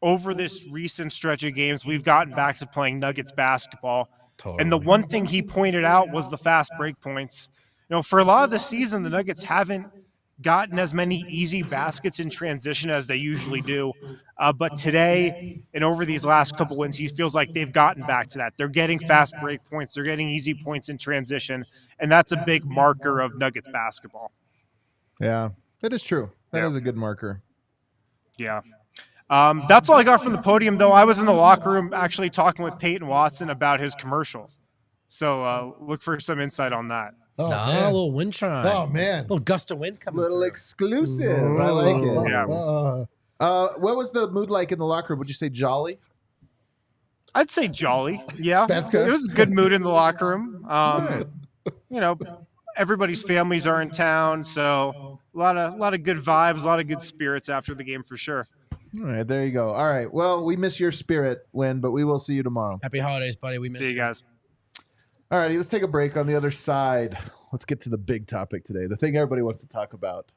over this recent stretch of games, we've gotten back to playing Nuggets basketball. Totally. And the one thing he pointed out was the fast break points. For a lot of the season, the Nuggets haven't gotten as many easy baskets in transition as they usually do. But today and over these last couple wins, he feels like they've gotten back to that. They're getting fast break points. They're getting easy points in transition. And that's a big marker of Nuggets basketball. Yeah, that is true. That is a good marker. Yeah. That's all I got from the podium, though. I was in the locker room actually talking with Peyton Watson about his commercial. So look for some insight on that. Oh, a man. little wind chime. Oh, man. A little gust of wind coming. Little through. exclusive. I like it. Yeah. What was the mood like in the locker room? Would you say jolly? I'd say jolly. Yeah. That's good. It was a good mood in the locker room. Everybody's families are in town, so a lot of good vibes, a lot of good spirits after the game for sure. All right, there you go. All right. Well, we miss your spirit, Win, but we will see you tomorrow. Happy holidays, buddy. We miss See you guys. All righty, let's take a break. On the other side, let's get to the big topic today, the thing everybody wants to talk about.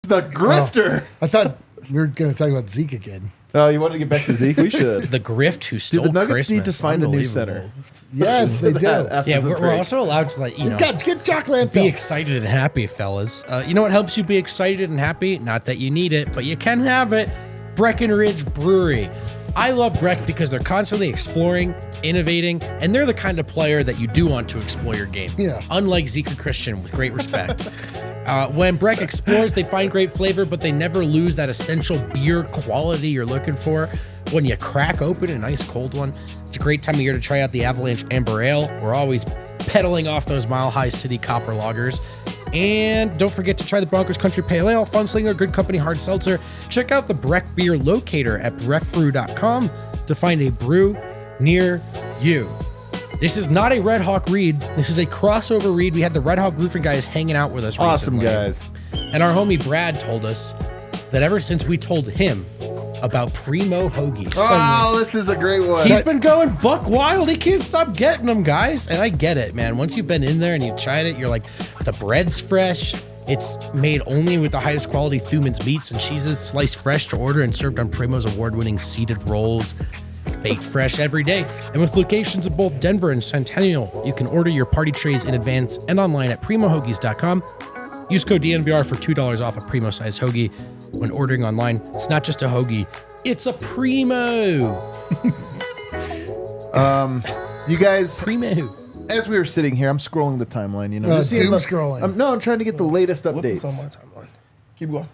The grifter. I thought we were going to talk about Zeke again. Oh, you want to get back to Zeke? We should. The grift who stole the Nuggets Christmas. need to find a new Unbelievable. center. Yes, they do. After Yeah, the we're break. also allowed to Get Jock Landfill. be excited and happy, fellas. You know what helps you be excited and happy? Not that you need it, but you can have it. Breckenridge Brewery. I love Breck because they're constantly exploring, innovating, and they're the kind of player that you do want to explore your game. Yeah. Unlike Zeke and Christian, with great respect. When Breck explores, they find great flavor, but they never lose that essential beer quality you're looking for. When you crack open a nice cold one, it's a great time of year to try out the Avalanche Amber Ale. We're always pedaling off those Mile High City copper lagers. And don't forget to try the Broncos Country Pale Ale, Funslinger, Good Company Hard Seltzer. Check out the Breck Beer Locator at breckbrew.com to find a brew near you. This is not a Red Hawk read. This is a crossover read. We had the Red Hawk Roofing guys hanging out with us Awesome recently. guys. And our homie Brad told us that ever since we told him about Primo Hoagies, Oh, this is a great one. he's been going buck wild. He can't stop getting them, guys. And I get it, man. Once you've been in there and you've tried it, you're like, the bread's fresh. It's made only with the highest quality Thuman's meats and cheeses, sliced fresh to order and served on Primo's award-winning seeded rolls. Baked fresh every day. And with locations in both Denver and Centennial, you can order your party trays in advance and online at primohoagies.com. Use code DNVR for $2 off a Primo size hoagie when ordering online. It's not just a hoagie, it's a Primo. You guys, Primo. as we were sitting here, I'm scrolling the timeline. Just doom seeing the- scrolling. I'm trying to get the latest What's updates. on my timeline? Keep going.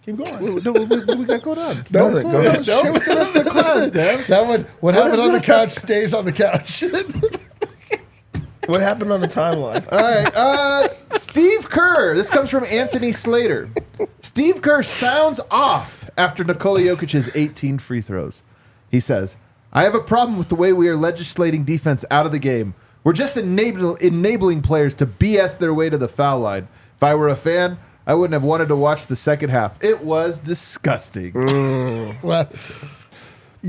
Keep going. What do we got going on? Nothing. Go ahead. Share with the rest of the class, Dev. That one, what happened is on the that? couch stays on the couch. What happened on the timeline? All right. Steve Kerr. This comes from Anthony Slater. Steve Kerr sounds off after Nikola Jokic's 18 free throws. He says, I have a problem with the way we are legislating defense out of the game. We're just enabling players to BS their way to the foul line. If I were a fan, I wouldn't have wanted to watch the second half. It was disgusting. Well,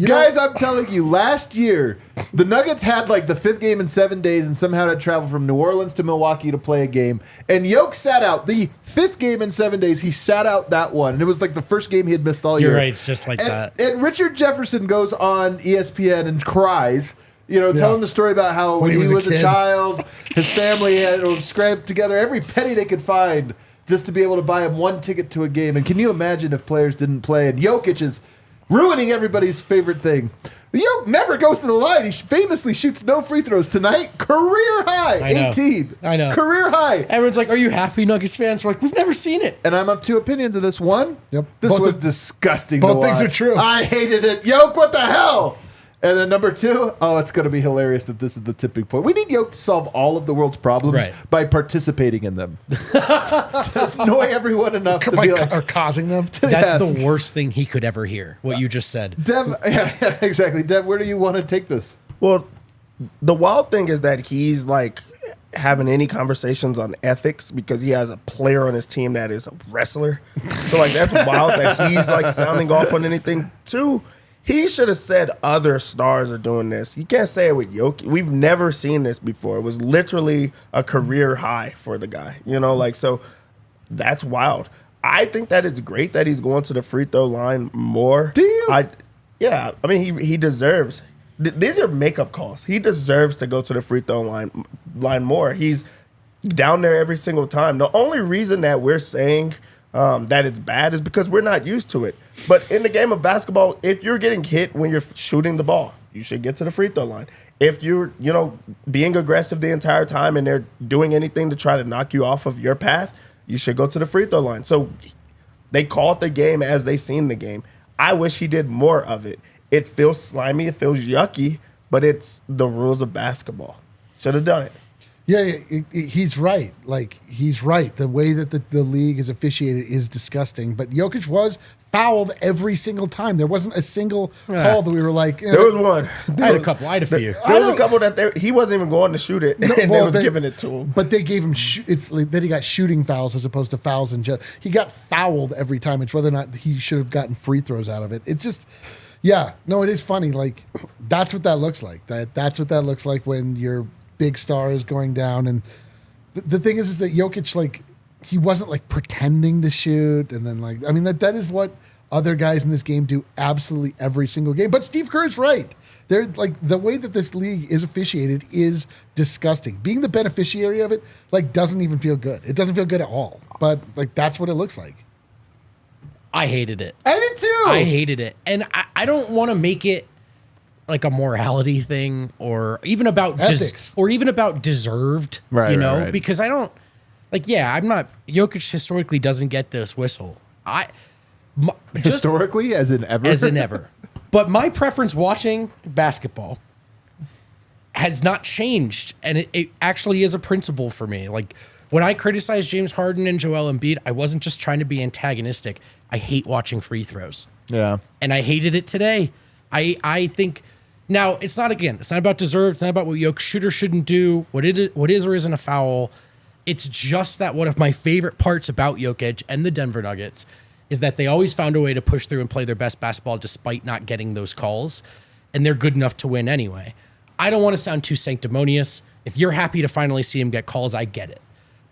Guys, I'm telling you, last year, the Nuggets had like the 5th game in 7 days and somehow had to travel from New Orleans to Milwaukee to play a game. And Yoke sat out the 5th game in 7 days. He sat out that one. And it was like the first game he had missed all year. You're right, it's just like that. And Richard Jefferson goes on ESPN and cries, telling the story about how when he was a kid. child, his family had scrapped together every penny they could find just to be able to buy him one ticket to a game. And can you imagine if players didn't play? And Jokic is ruining everybody's favorite thing. The Yoke never goes to the line. He famously shoots no free throws tonight. Career high, I know. 18. I know. Career high. Everyone's like, are you happy, Nuggets fans? We're like, we've never seen it. And I'm of two opinions of this. One, Yep. this Both was of- disgusting. both to things watch. are true. I hated it. Yoke, what the hell? And then number 2, it's going to be hilarious that this is the tipping point. We need Yoke to solve all of the world's problems Right. by participating in them. to annoy everyone enough to By be like, or causing them. That's Yeah. the worst thing he could ever hear, what you just said. Dev, yeah, exactly. Dev, where do you want to take this? Well, the wild thing is that he's like having any conversations on ethics because he has a player on his team that is a wrestler. So like that's wild that he's like sounding off on anything too. He should have said other stars are doing this. You can't say it with Jokic. We've never seen this before. It was literally a career high for the guy. So that's wild. I think that it's great that he's going to the free throw line more. Do you? Yeah. I mean, he deserves. these are makeup calls. He deserves to go to the free throw line more. He's down there every single time. The only reason that we're saying that it's bad is because we're not used to it. But in the game of basketball, if you're getting hit when you're shooting the ball, you should get to the free throw line. If you're, being aggressive the entire time and they're doing anything to try to knock you off of your path, you should go to the free throw line. So they called the game as they seen the game. I wish he did more of it. It feels slimy, it feels yucky, but it's the rules of basketball. Should have done it. Yeah, he's right. He's right. The way that the league is officiated is disgusting. But Jokic was fouled every single time. There wasn't a single call that we were like. There was one. I had a couple. I had a few. There was a couple that he wasn't even going to shoot it, and they was giving it to him. But they gave him. It's like that he got shooting fouls as opposed to fouls in general. He got fouled every time. It's whether or not he should have gotten free throws out of it. It's just. Yeah, no, it is funny. That's what that looks like. That's what that looks like when your big star is going down. And the thing is that Jokic, he wasn't pretending to shoot. And then that is what other guys in this game do absolutely every single game. But Steve Kerr is right. They're the way that this league is officiated is disgusting. Being the beneficiary of it, doesn't even feel good. It doesn't feel good at all. But that's what it looks like. I hated it. I did too. I hated it. And I don't want to make it a morality thing or even about ethics or even about deserved, right. Because I don't I'm not Jokic historically doesn't get this whistle. Historically, as in ever? But my preference watching basketball has not changed. And it actually is a principle for me. When I criticized James Harden and Joel Embiid, I wasn't just trying to be antagonistic. I hate watching free throws. Yeah. And I hated it today. I think now it's not about deserve. It's not about what Jokic should or shouldn't do, what is or isn't a foul. It's just that one of my favorite parts about Jokic and the Denver Nuggets is that they always found a way to push through and play their best basketball despite not getting those calls. And they're good enough to win anyway. I don't want to sound too sanctimonious. If you're happy to finally see him get calls, I get it.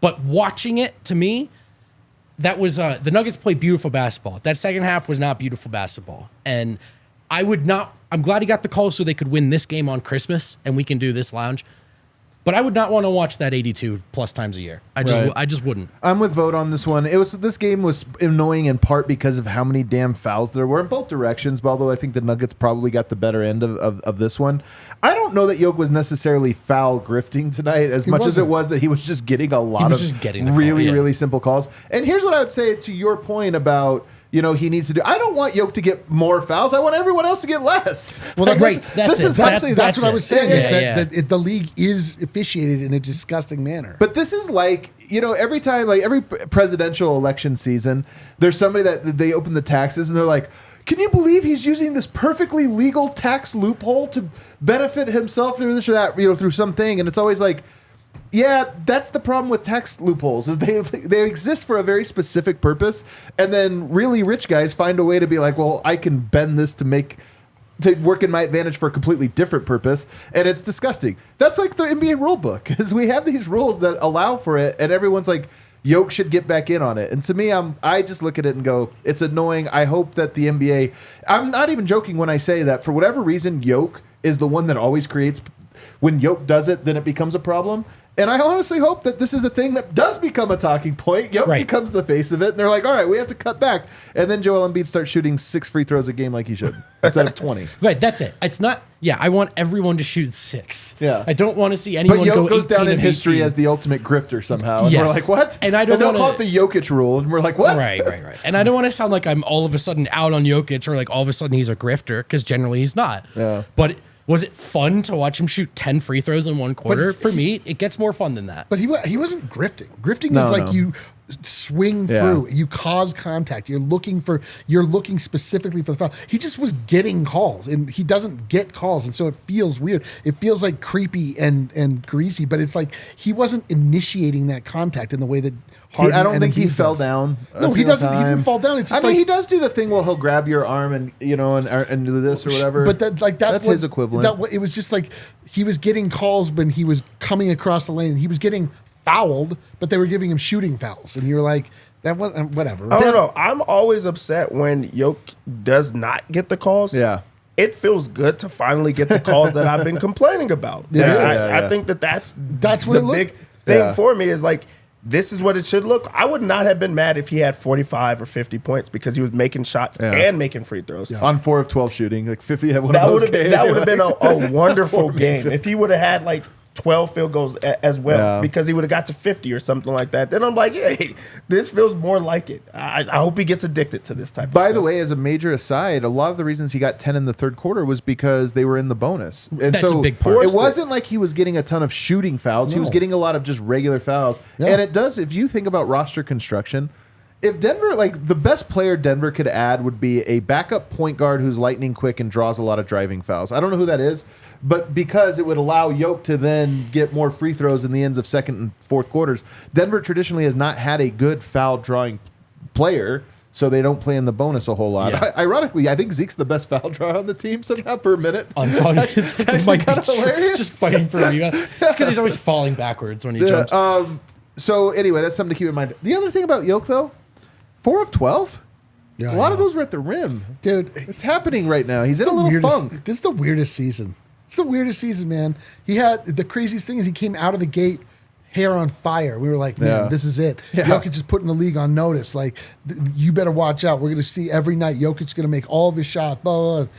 But watching it, to me, that was the Nuggets played beautiful basketball. That second half was not beautiful basketball. And I'm glad he got the call so they could win this game on Christmas and we can do this lounge. But I would not want to watch that 82 plus times a year. I just wouldn't. I'm with Vogt on this one. This game was annoying in part because of how many damn fouls there were in both directions. But although I think the Nuggets probably got the better end of this one, I don't know that Jokic was necessarily foul grifting tonight as much as it was that he was just getting a lot of really simple calls. And here's what I would say to your point about. He needs to do. I don't want Jokic to get more fouls. I want everyone else to get less. Well, that's what I was saying. That the league is officiated in a disgusting manner. But this is every time, every presidential election season, there's somebody that they open the taxes and they're like, can you believe he's using this perfectly legal tax loophole to benefit himself or this or that, through something? And it's always like, yeah, that's the problem with tax loopholes is they exist for a very specific purpose, and then really rich guys find a way to be like, well, I can bend this to work in my advantage for a completely different purpose, and it's disgusting. That's like the NBA rule book, is we have these rules that allow for it, and everyone's like, Jokic should get back in on it. And to me, I just look at it and go, it's annoying. I hope that the NBA, I'm not even joking when I say that for whatever reason, Jokic is the one that always creates. When Jokic does it, then it becomes a problem. And I honestly hope that this is a thing that does become a talking point. Jokic becomes the face of it. And they're like, all right, we have to cut back. And then Joel Embiid starts shooting 6 free throws a game like he should instead of 20. Right, that's it. It's not, I want everyone to shoot 6. Yeah. I don't want to see anyone go 18 But Jokic goes down in history 18. as the ultimate grifter somehow. And we're like, what? And I don't they'll call it the Jokic rule. And we're like, what? Right. And I don't want to sound like I'm all of a sudden out on Jokic or like all of a sudden he's a grifter, because generally he's not. Yeah. But was it fun to watch him shoot 10 free throws in one quarter? For me, it gets more fun than that. But he wasn't grifting. Grifting is you swing through, you cause contact. You're looking specifically for the foul. He just was getting calls, and he doesn't get calls, and so it feels weird. It feels like creepy and greasy, but it's like he wasn't initiating that contact in the way that Harden I don't think he Embiid fell does. down. No, he doesn't. He didn't fall down. It's just he does do the thing where he'll grab your arm and and do this or whatever. But that's his equivalent. It was just like he was getting calls when he was coming across the lane. He was getting fouled, but they were giving him shooting fouls, and you're like, that was whatever. I don't know. I'm always upset when Jokic does not get the calls. Yeah. it feels good to finally get the calls that I've been complaining about. I think that's what the it looked- big thing for me is like, this is what it should look. I would not have been mad if he had 45 or 50 points because he was making shots and making free throws. On 4 of 12 shooting, like 50 at one That of would those games. have been a wonderful game if he would have had like 12 field goals as well because he would have got to 50 or something like that. Then I'm like, hey, this feels more like it. I hope he gets addicted to this type of By stuff. the way, as a major aside, a lot of the reasons he got 10 in the third quarter was because they were in the bonus. And That's so a big part. It wasn't like he was getting a ton of shooting fouls. He was getting a lot of just regular fouls. And it does, if you think about roster construction, if Denver, like the best player Denver could add would be a backup point guard who's lightning quick and draws a lot of driving fouls. I don't know who that is, but because it would allow Jokic to then get more free throws in the ends of second and fourth quarters. Denver traditionally has not had a good foul drawing player, so they don't play in the bonus a whole lot. Yeah. Ironically, I think Zeke's the best foul drawer on the team somehow per minute. On falling, it might be kinda true. hilarious. Just fighting for a rebound. It's because he's always falling backwards when he jumps. So anyway, that's something to keep in mind. The other thing about Jokic, though, 4 of 12? Yeah, A lot of those were at the rim. dude. It's happening right now. He's in a little funk. This is the weirdest season. It's the weirdest season, man. He had the craziest thing is he came out of the gate hair on fire. We were like, man, this is it. Yeah. Jokic is putting the league on notice. Like, you better watch out. We're going to see every night Jokic's going to make all of his shots, blah, blah, blah.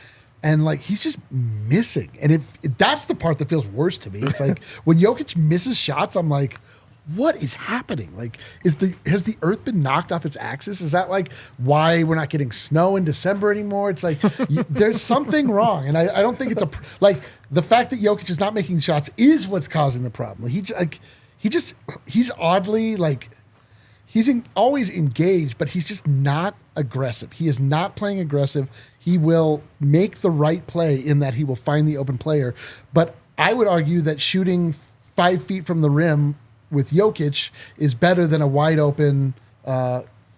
And like he's just missing. And if that's the part that feels worse to me. It's like when Jokic misses shots, I'm like, what is happening? Like, has the earth been knocked off its axis? Is that like why we're not getting snow in December anymore? It's like there's something wrong, and I don't think it's like the fact that Jokic is not making shots is what's causing the problem. He's oddly like he's always engaged, but he's just not aggressive. He is not playing aggressive. He will make the right play in that he will find the open player, but I would argue that shooting 5 feet from the rim with Jokic is better than a wide open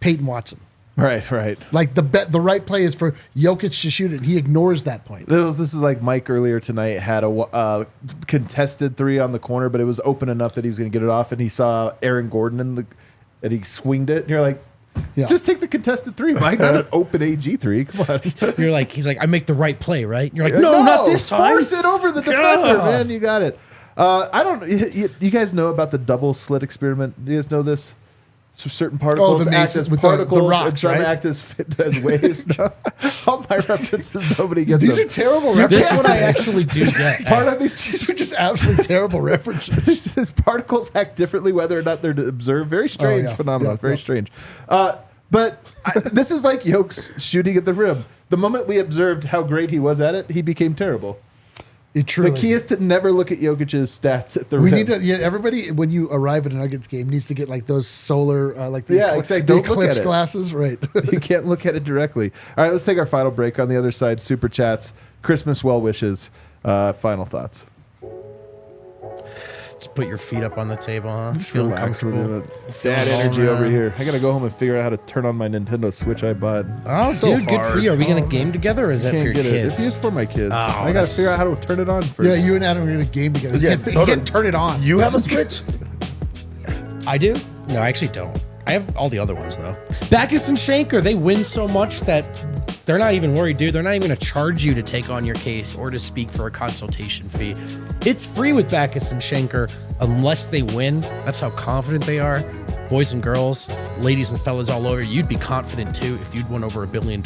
Peyton Watson. Right. Like the right play is for Jokic to shoot it. He ignores that point. This is like Mike earlier tonight had a contested 3 on the corner, but it was open enough that he was going to get it off, and he saw Aaron Gordon and he swinged it. And you're like, just take the contested 3, Mike. Not an open AG 3. Come on. He's like, I make the right play, right? You're like, no, not this time. Force it over the defender, man. You got it. I don't. You guys know about the double slit experiment? Do you guys know this? So certain particles act as particles, the rocks, and some right? act as waves. All my references, nobody gets These them. are terrible references. This one I actually do get. Part of these are just absolutely terrible references. these particles act differently whether or not they're observed. Very strange phenomenon. Very strange. But this is like Jokic's shooting at the rim. The moment we observed how great he was at it, he became terrible. The key is to never look at Jokic's stats at the rim. We need to. Yeah, everybody, when you arrive at a Nuggets game, needs to get like those solar, like the, exactly. the Don't look eclipse at it. glasses, right? You can't look at it directly. All right, let's take our final break. On the other side, Superchats, Christmas well wishes, final thoughts. Just put your feet up on the table, huh? Just Feeling relax with comfortable. it. Feeling Dad all energy over around. here. I got to go home and figure out how to turn on my Nintendo Switch I bought. Oh, So dude, good for hard. you. Are we going to game together, or is that for Can't your get it. kids? It's for my kids. Oh, I got to that's- figure out how to turn it on first. Yeah, you and Adam are in a game together. Yeah, You hold can't on. turn it on. You have a Switch? I do? No, I actually don't. I have all the other ones, though. Backus and Shanker, they win so much that they're not even worried, dude. They're not even going to charge you to take on your case or to speak for a consultation fee. It's free with Backus and Shanker unless they win. That's how confident they are. Boys and girls, ladies and fellas all over, you'd be confident too if you'd won over $1 billion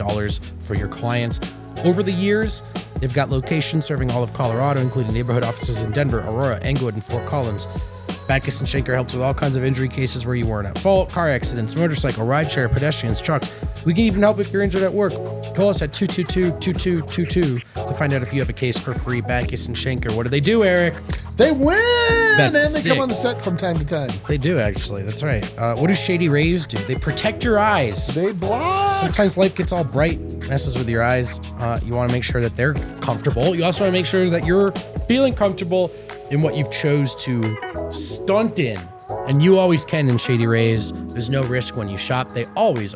for your clients. Over the years, they've got locations serving all of Colorado, including neighborhood offices in Denver, Aurora, Englewood, and Fort Collins. Backus and Shanker helps with all kinds of injury cases where you weren't at fault, car accidents, motorcycle, rideshare, pedestrians, trucks. We can even help if you're injured at work. Call us at 222-2222 to find out if you have a case for free. Backus and Shanker. What do they do, Eric? They win, That's and they sick. come on the set from time to time. They do, actually. That's right. What do Shady Rays do? They protect your eyes. They block. Sometimes life gets all bright, messes with your eyes. You want to make sure that they're comfortable. You also want to make sure that you're feeling comfortable in what you've chose to stunt in. And you always can in Shady Rays. There's no risk when you shop. They always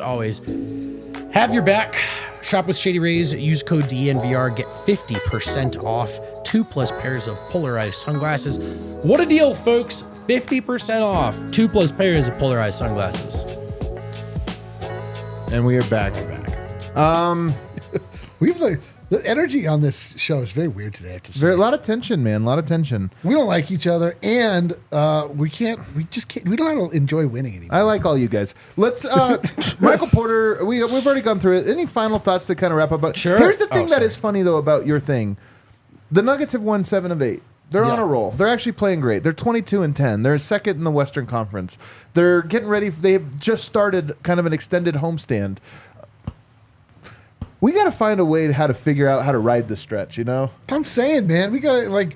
have your back. Shop with Shady Rays. Use code DNVR. Get 50% off 2+ pairs of polarized sunglasses. What a deal, folks. 50% off 2+ pairs of polarized sunglasses. And we are back. We've like The energy on this show is very weird today, I have to say. There's a lot of tension, man. A lot of tension. We don't like each other, and we don't know how to enjoy winning anymore. I like all you guys. Let's, Michael Porter, we've already gone through it. Any final thoughts to kind of wrap up? But Sure. Here's the thing that is funny, though, about your thing. The Nuggets have won 7 of 8. They're on a roll. They're actually playing great. They're 22-10. They're second in the Western Conference. They're getting ready. They've just started kind of an extended homestand. We got to find a way to how to figure out how to ride the stretch, you know? I'm saying, man, we gotta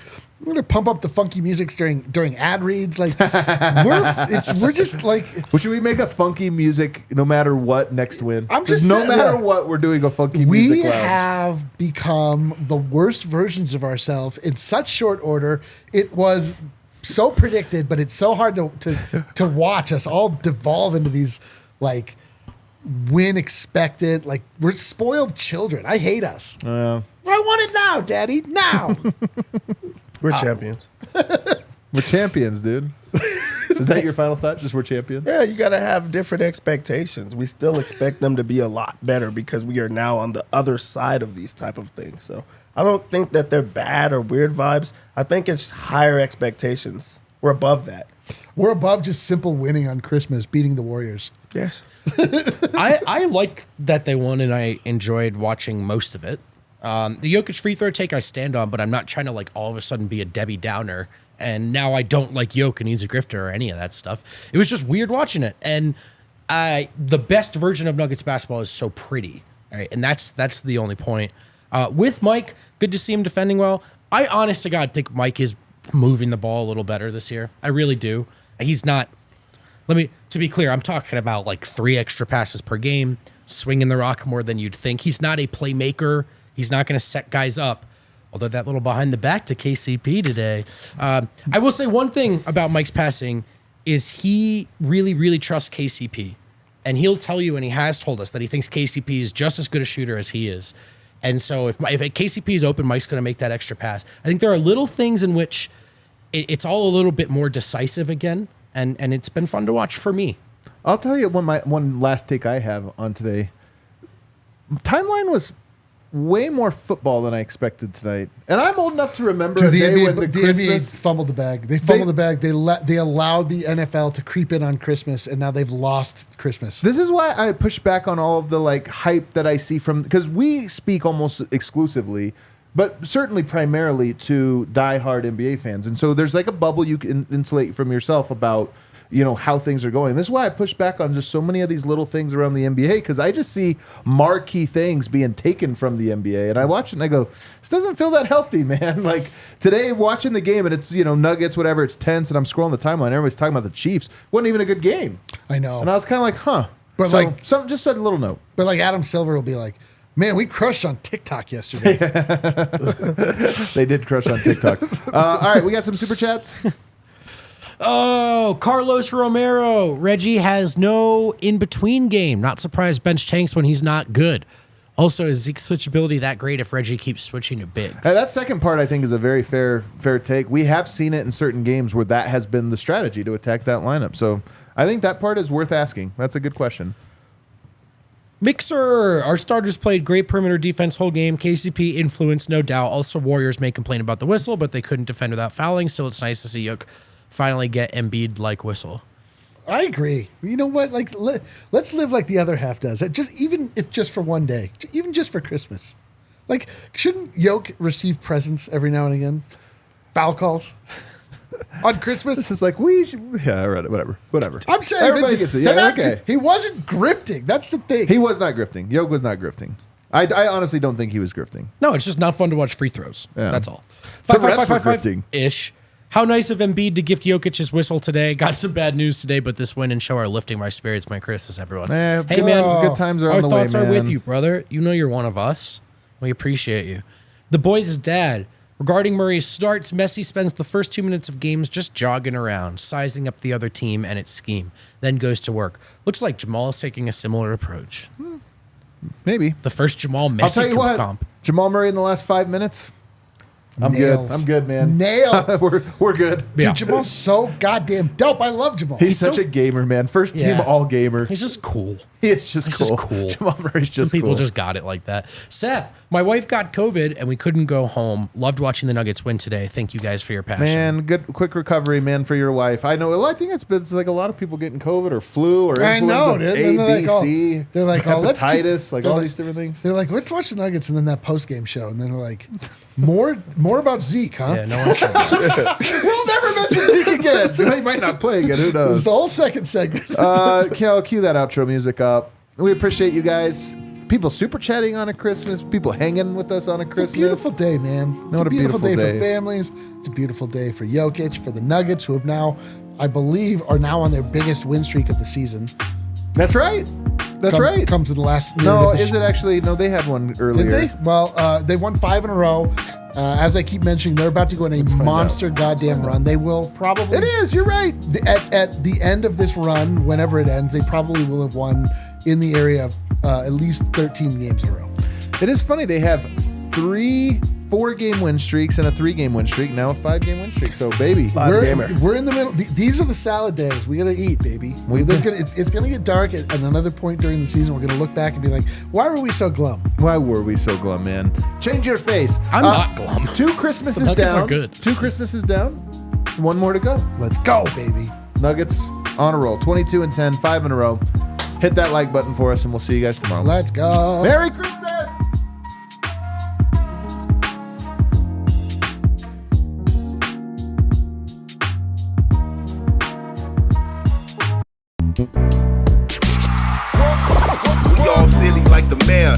pump up the funky music during ad reads. Like we're just like. Well, should we make a funky music no matter what next win? I'm just no saying, matter yeah. what, we're doing a funky We music lounge. have become the worst versions of ourselves in such short order. It was so predicted, but it's so hard to watch us all devolve into these like win expected. Like we're spoiled children. I hate us. I want it now, Daddy. Now. We're champions. We're champions, dude. Is that your final thought? Just we're champions? Yeah, you got to have different expectations. We still expect them to be a lot better because we are now on the other side of these type of things. So I don't think that they're bad or weird vibes. I think it's higher expectations. We're above that. We're above just simple winning on Christmas, beating the Warriors. Yes. I like that they won, and I enjoyed watching most of it. The Jokic free throw take I stand on, but I'm not trying to like all of a sudden be a Debbie Downer. And now I don't like Jokic and he's a grifter or any of that stuff. It was just weird watching it. And the best version of Nuggets basketball is so pretty. All right, and that's the only point. With Mike, good to see him defending well. I honest to God think Mike is moving the ball a little better this year. I really do. He's not. To be clear, I'm talking about like 3 extra passes per game, swinging the rock more than you'd think. He's not a playmaker. He's not going to set guys up. Although that little behind the back to KCP today. I will say one thing about Mike's passing is he really, really trusts KCP. And he'll tell you, and he has told us, that he thinks KCP is just as good a shooter as he is. And so if KCP is open, Mike's going to make that extra pass. I think there are little things in which it's all a little bit more decisive again. And it's been fun to watch for me. I'll tell you one last take I have on today. Timeline was way more football than I expected tonight. And I'm old enough to remember a day when the NBA Christmas... fumbled the bag. They fumbled the bag. They allowed the NFL to creep in on Christmas, and now they've lost Christmas. This is why I push back on all of the like hype that I see from... Because we speak almost exclusively, but certainly primarily to diehard NBA fans. And so there's like a bubble you can insulate from yourself about... how things are going. This is why I push back on just so many of these little things around the NBA, because I just see marquee things being taken from the NBA. And I watch it and I go, this doesn't feel that healthy, man. Like today watching the game and it's, Nuggets, whatever, it's tense and I'm scrolling the timeline. Everybody's talking about the Chiefs. Wasn't even a good game. I know. And I was kind of like, huh. But so like, something just said a little note. But like Adam Silver will be like, man, we crushed on TikTok yesterday. They did crush on TikTok. All right, we got some super chats. Oh, Carlos Romero. Reggie has no in-between game. Not surprised bench tanks when he's not good. Also, is Zeke's switchability that great if Reggie keeps switching to bigs? That second part, I think, is a very fair take. We have seen it in certain games where that has been the strategy to attack that lineup. So I think that part is worth asking. That's a good question. Mixer, our starters played great perimeter defense whole game. KCP influence, no doubt. Also, Warriors may complain about the whistle, but they couldn't defend without fouling. Still, it's nice to see Jokic finally get Embiid-like whistle. I agree. You know what? Like, let's live like the other half does. Even if just for one day, even just for Christmas. Like, shouldn't Jokic receive presents every now and again? Foul calls on Christmas. It's just like whatever. I'm saying everybody gets it. Yeah, okay. He wasn't grifting. That's the thing. He was not grifting. Jokic was not grifting. I honestly don't think he was grifting. No, it's just not fun to watch free throws. Yeah. That's all. The rest were grifting. Ish. How nice of Embiid to gift Jokic his whistle today. Got some bad news today, but this win and show are lifting my spirits. My Christmas, everyone. Hey, man, good times are our on the way, thoughts are man. with you, brother. You know you're one of us. We appreciate you. The boy's dad. Regarding Murray's starts, Messi spends the first 2 minutes of games just jogging around, sizing up the other team and its scheme, then goes to work. Looks like Jamal is taking a similar approach. Maybe. The first Jamal Messi I'll tell you what. comp. Jamal Murray in the last 5 minutes. I'm Nails. good. I'm good, man. Nails. we're good. Dude, Yeah. Jamal's so goddamn dope. I love Jamal. He's such a gamer, man. First team Yeah. all gamer. He's just cool. It's just It's cool. just cool. Jamal Murray's just People cool. just got it like that. Seth, my wife got COVID and we couldn't go home. Loved watching the Nuggets win today. Thank you guys for your passion. Man, good, quick recovery, man, for your wife. I know. Well, I think it's been like a lot of people getting COVID or flu or I know, influenza, dude. A, B, C. They're like, hepatitis, like they're all like- these different things. They're like, let's watch the Nuggets and then that post game show, and then they're like, more about Zeke, huh? Yeah, no one said that. We'll never mention Zeke again. He might not play again. Who It's knows? the whole second segment. Kel, cue that outro music up. We appreciate you guys. People super chatting on a Christmas. People hanging with us on a Christmas. It's a beautiful day, man. It's What a beautiful day day. for families. It's a beautiful day for Jokic, for the Nuggets, who have now, I believe, are now on their biggest win streak of the season. That's right. That's right. Comes to the last minute. No, of the is it actually? No, they had one earlier. Did they? Well, they won 5 in a row. As I keep mentioning, they're about to go on a monster goddamn run. They will probably. It is. You're right. At the end of this run, whenever it ends, they probably will have won in the area of at least 13 games in a row. It is funny. They have 3 4-game win streaks and a 3-game win streak. Now a 5-game win streak. So, baby. We're in the middle. These are the salad days. We gotta eat, baby. It's gonna get dark at another point during the season. We're gonna look back and be like, why were we so glum? Why were we so glum, man? Change your face. I'm not glum. 2 Christmases The Nuggets down. are good. 2 Christmases down. 1 more to go. Let's go, baby. Nuggets on a roll. 22-10, 5 in a row. Hit that like button for us, and we'll see you guys tomorrow. Let's go. Merry Christmas! We all silly like the mayor.